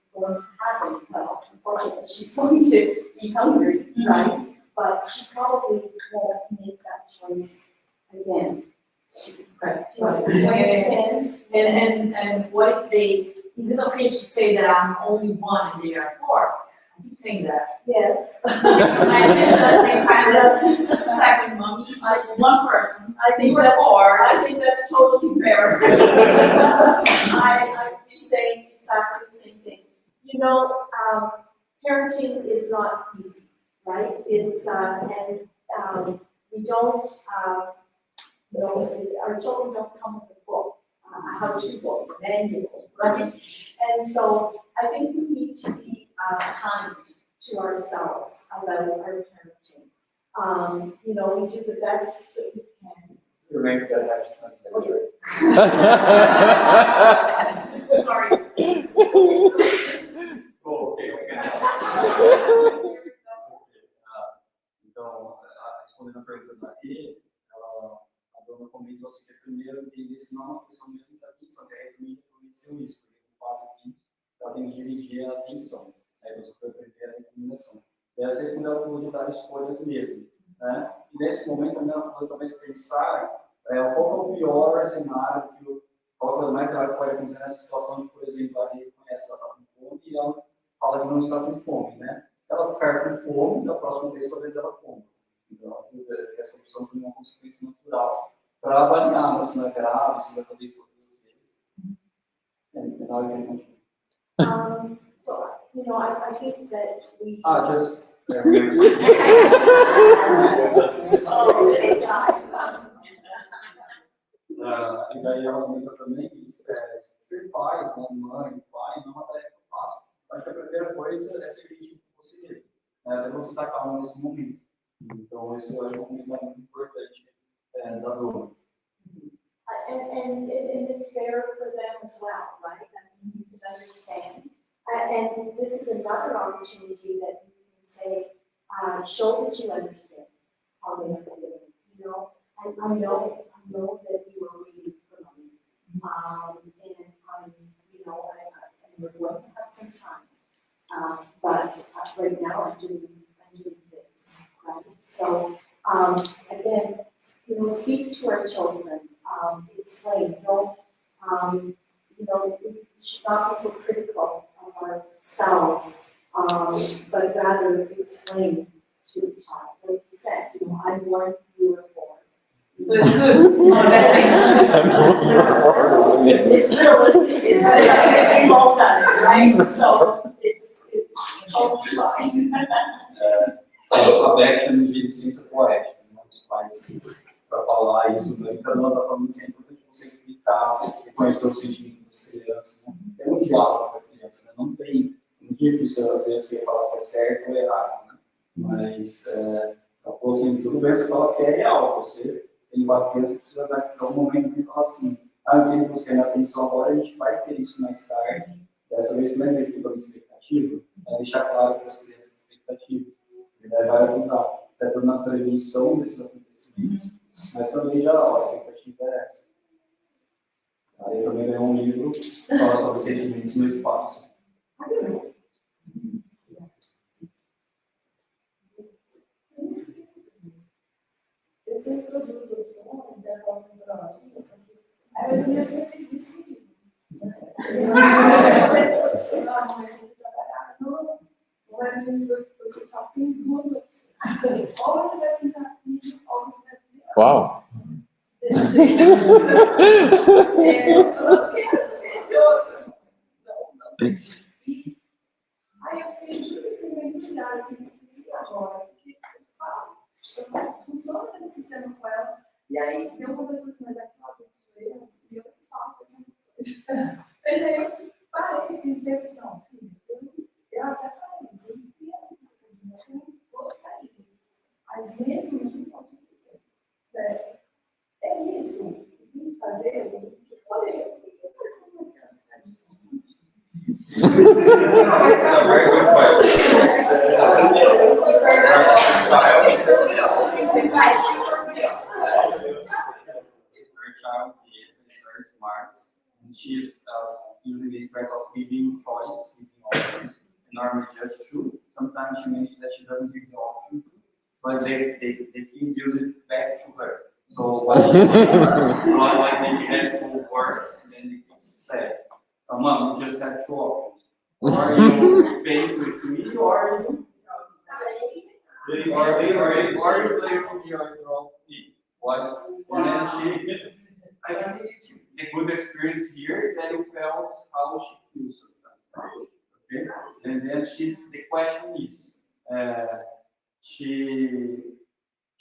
happen? Well, unfortunately, she's going to be hungry, right? But she probably won't make that choice again. Right. Do you understand? And what if is it okay to say that I'm only 1 and they are 4? I keep saying that. Yes. My attention at the same time, just a second, mommy, just one person. I think You were that's 4. I think that's totally fair. I would be saying exactly the same thing. Parenting is not easy, right? It's and we don't our children don't come with a book, a how-to book, a manual, right? And so I think we need to be kind to ourselves about our parenting. We do the best that we can. Remember that I translate. Sorry. Ok. Então, respondendo a pergunta da Marília, a Dona comentou assim que primeiro que isso não é uma questão mesmo da atenção, que a Marília conheceu isso, porque o fato aqui ela tem que dividir a atenção. Aí você foi aprender a recomendação. E a segunda ela falou de dar escolhas mesmo. Né? E nesse momento também ela falou talvez pensar qual é o pior cenário, qual a coisa mais grave que pode acontecer nessa situação de, por exemplo, a Marília reconhece que ela está com fome e ela fala que não está com fome, né? Ela ficar com fome, da próxima vez talvez ela coma. Então, ela falou que essa opção foi uma consequência natural para avaliar se não é grave, se vai fazer isso todas as vezes. E na hora que ele continua. So, I think that we. Just remember e daí ela comenta também que ser pais, né, mãe, pai, não é uma tarefa fácil. Acho que a primeira coisa é ser crítico com você mesmo. Até você estar calmo nesse momento. Então, esse eu acho um comentário muito importante da Dona. And it's fair for them as well, right? I mean, you can understand. And this is another opportunity that you can say, show that you understand how they are feeling. I know that you are reading for me. And we're going to have some time. But right now I'm doing this, right? So again, speak to our children, explain, don't you know, we should not be so critical of ourselves, but rather explain to the child, like you said, you know, I'm born, you were born. So it's good. It's not a bad thing. It's realistic, we've all done it, right? So it's totally fine. A Beck chama de ciência poética, né? Os pais, para falar isso, mas para não estar falando sempre, é importante você explicar, reconhecer os sentimentos das crianças, né? É um diálogo com a criança, né? Não tem, é muito difícil às vezes você falar se é certo ou errado, né? Mas, assim, tudo bem, você fala que é real, você tem uma criança que precisa dar um momento de falar assim, eu tenho que buscar minha atenção agora, a gente vai ter isso mais tarde, dessa vez que não é definido a expectativa, é deixar claro para as crianças a expectativa. Vai ajudar, tanto na prevenção desses acontecimentos, mas também já a expectativa é essa. Aí também ganhou um livro que fala sobre sentimentos no espaço. Você reproduz opções, é como isso. Aí a minha filha fez isso comigo. Não é livro que você só tem duas opções. Ou você vai pintar vídeo, ou você vai dizer. Uau! Eu não quero ser de outra. Não. E aí eu fiquei, juro que fiquei meio ligada, assim, não consigo agora. Porque eu falo, funciona esse sistema com ela. E aí deu uma coisa assim, mas é claro que eu sou eu, e eu falo com essas opções. Mas aí eu parei e pensei, não, filho, eu até falei, assim, eu não queria isso, eu não gostaria. Mas nesse momento eu não posso entender. É isso, eu tenho que fazer, eu tenho que poder. Eu tenho que fazer uma criança que faz isso. Very smart, and she's using this type of giving choice, giving options, and normally just two. Sometimes she mentions that she doesn't give the option, but the kids use it back to her. So what she was like when she had to work, and then the kids said, Mom, you just have two options. Or you paint with me, or you play with me, or you draw with me. What's, and then she, the good experience here is that you felt how she feels sometimes. Okay? And then the question is,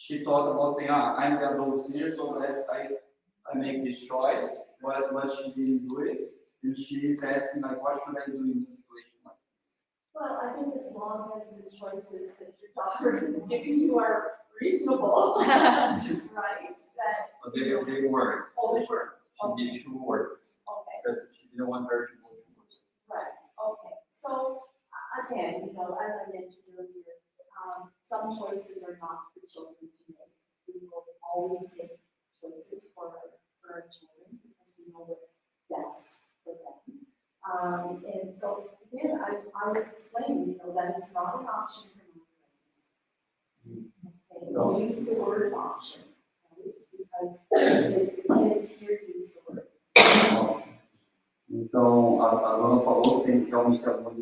she thought about saying, I'm the adult here, so that I make this choice, but she didn't do it. And she's asking, like, what should I do in this situation like this? Well, I think as long as the choices that your daughter is giving you are reasonable, right? But they weren't. Oh, they weren't. She did two words. Okay. Because she didn't want her to go to work. Right, okay. So, again, you know, as I mentioned earlier, some choices are not for children to make. We will always make choices for our children because we know what's best for them. And so, again, I would explain, you know, that it's not an option for me. Okay, don't use the word option, right? Because the kids here use the word. Então, a Dona falou que tem realmente algumas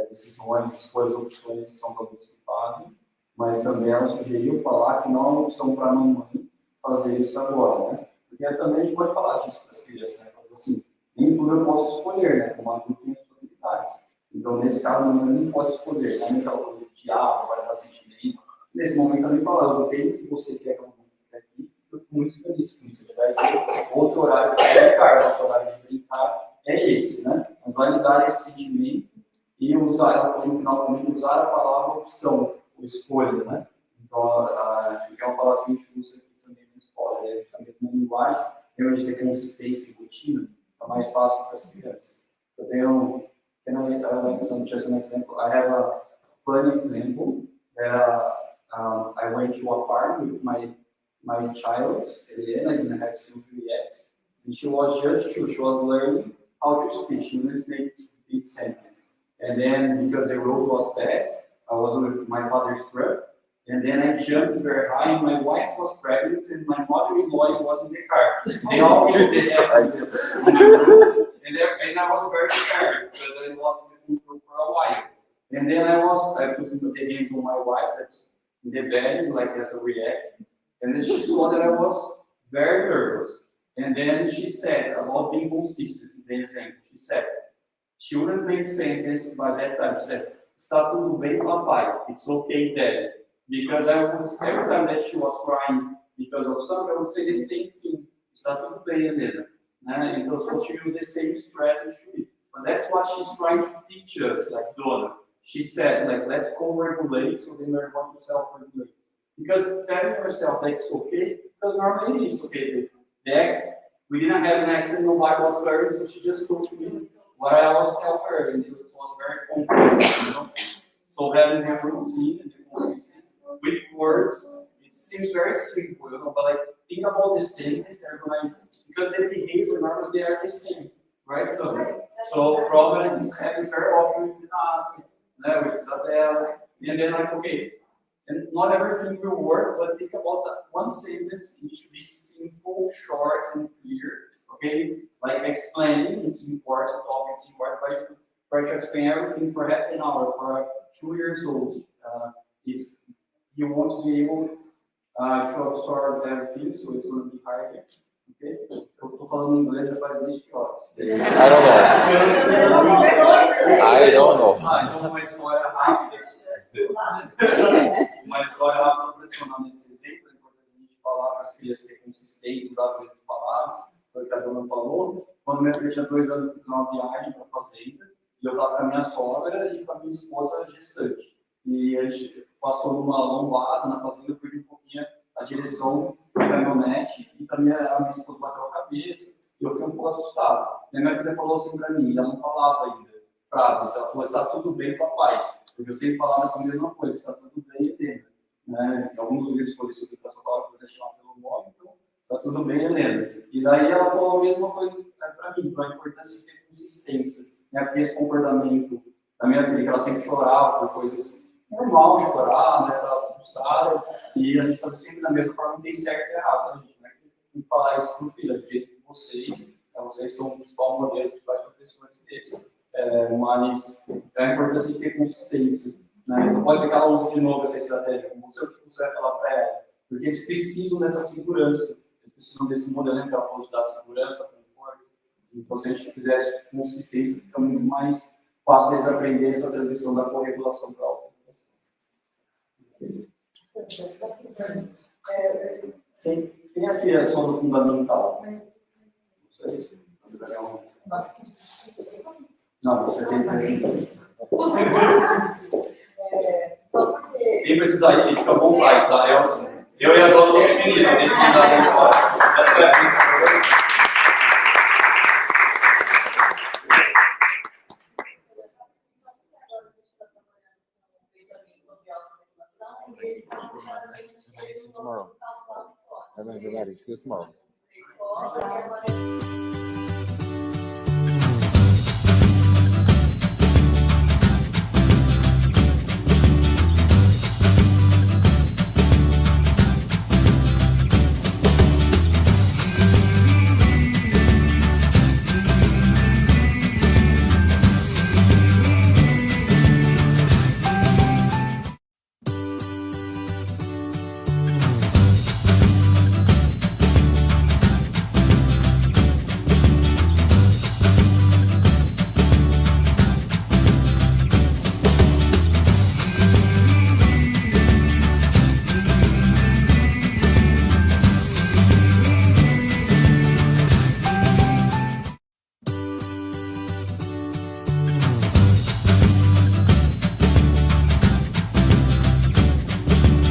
decisões, escolhas, opções que são adultos que fazem, mas também ela sugeriu falar que não é uma opção para a mamãe fazer isso agora, né? Porque também a gente pode falar disso para as crianças, né? Fazer assim, nem tudo eu posso escolher, né? Como adulto tem possibilidades. Então, nesse caso, a mamãe não pode escolher. Também ela falou de diálogo, vai dar sentimento. Nesse momento, também falar, eu tenho o que você quer que eu fique aqui, eu fico muito feliz com isso. A gente vai ter outro horário de brincar, nosso horário de brincar é esse, né? Mas vai lhe dar esse sentimento e usar, ela falou no final também, usar a palavra opção, ou escolha, né? Então, acho que é uma palavra que a gente usa aqui também na escola, é justamente na linguagem, a gente tem consistência e rotina, é mais fácil para as crianças. Eu tenho, just an example, I have a funny example that I went to a farm with my child, Helena, I didn't have children yet, and she was just two, she was learning how to speak, she didn't make big sentences. And then, because the road was bad, I was with my father's truck, and then I jumped very high, and my wife was pregnant, and my mother-in-law was in the car. They all just did that. And I was very scared because I lost the control for a while. And then I put the hands on my wife that's in the bed, like as a reaction. And then she saw that I was very nervous. And then she said about being consistent, the example. She said, she wouldn't make sentences by that time. She said, está tudo bem, papai. It's okay, Dad. Because every time that she was crying because of something, I would say the same thing. Está tudo bem, Helena. Então, so she used the same strategy. But that's what she's trying to teach us, like Donna. She said, like, let's co-regulate, so they learn how to self-regulate. Because telling yourself that it's okay, because normally it is okay. The ex, we didn't have an accident, nobody was hurt, so she just told me what I always tell her, and it was very complex, you know. So having the routine and the consistency with words, it seems very simple, you know, but like think about the sentence, they're going, because the behavior normally they are the same, right? So probably this happens very often with Isabella, and then like, okay, and not everything will work, but think about one sentence, it should be simple, short, and clear, okay? Like explaining, it's important, talking, it's important, but try to explain everything for half an hour for 2 years old. You won't be able to absorb everything, so it's going to be harder, okay? Eu tô falando em inglês já faz desde que horas? I don't know. Então uma história rápida. Uma história rápida só para adicionar nesse exemplo, é importante a gente falar para as crianças ter consistência, usar as mesmas palavras, foi o que a Dona falou. Quando meu filho tinha 2 anos, eu fiz uma viagem para a fazenda, e eu estava com a minha sogra e com a minha esposa gestante. E a gente passou numa lombada na fazenda, eu perdi um pouquinho a direção da caminhonete, e também a minha esposa bateu a cabeça, e eu fiquei um pouco assustado. E a minha filha falou assim para mim, ela não falava ainda frases, ela falou, está tudo bem, papai. Porque eu sempre falava essa mesma coisa, está tudo bem, Helena. Né? Alguns dos vídeos que eu li sobre educação falaram que eu vou deixar pelo nome, então está tudo bem, Helena. E daí ela falou a mesma coisa para mim, para a importância de ter consistência. Né? Porque esse comportamento da minha filha, que ela sempre chorava por coisas normal, chorar, né? Estava frustrada, e a gente fazia sempre da mesma forma, não tem certo e errado, né, gente? Né? Tem que falar isso para o filho, do jeito que vocês são o principal modelo, os principais professores deles. Mas é a importância de ter consistência. Né? Então pode ser que ela use de novo essa estratégia, como você vai falar para ela, porque eles precisam dessa segurança, eles precisam desse modelo que ela falou de dar segurança, conforto. Então, se a gente fizer essa consistência, fica muito mais fácil eles aprenderem essa transição da autorregulação para a autorregulação. Tem aqui a questão do fundamental. Vocês? Não, você tem que Só porque... Quem precisar ir, fica à vontade, tá? Eu e a Dona são definidos, tem que dar vontade. Tomorrow. Everybody, see you tomorrow.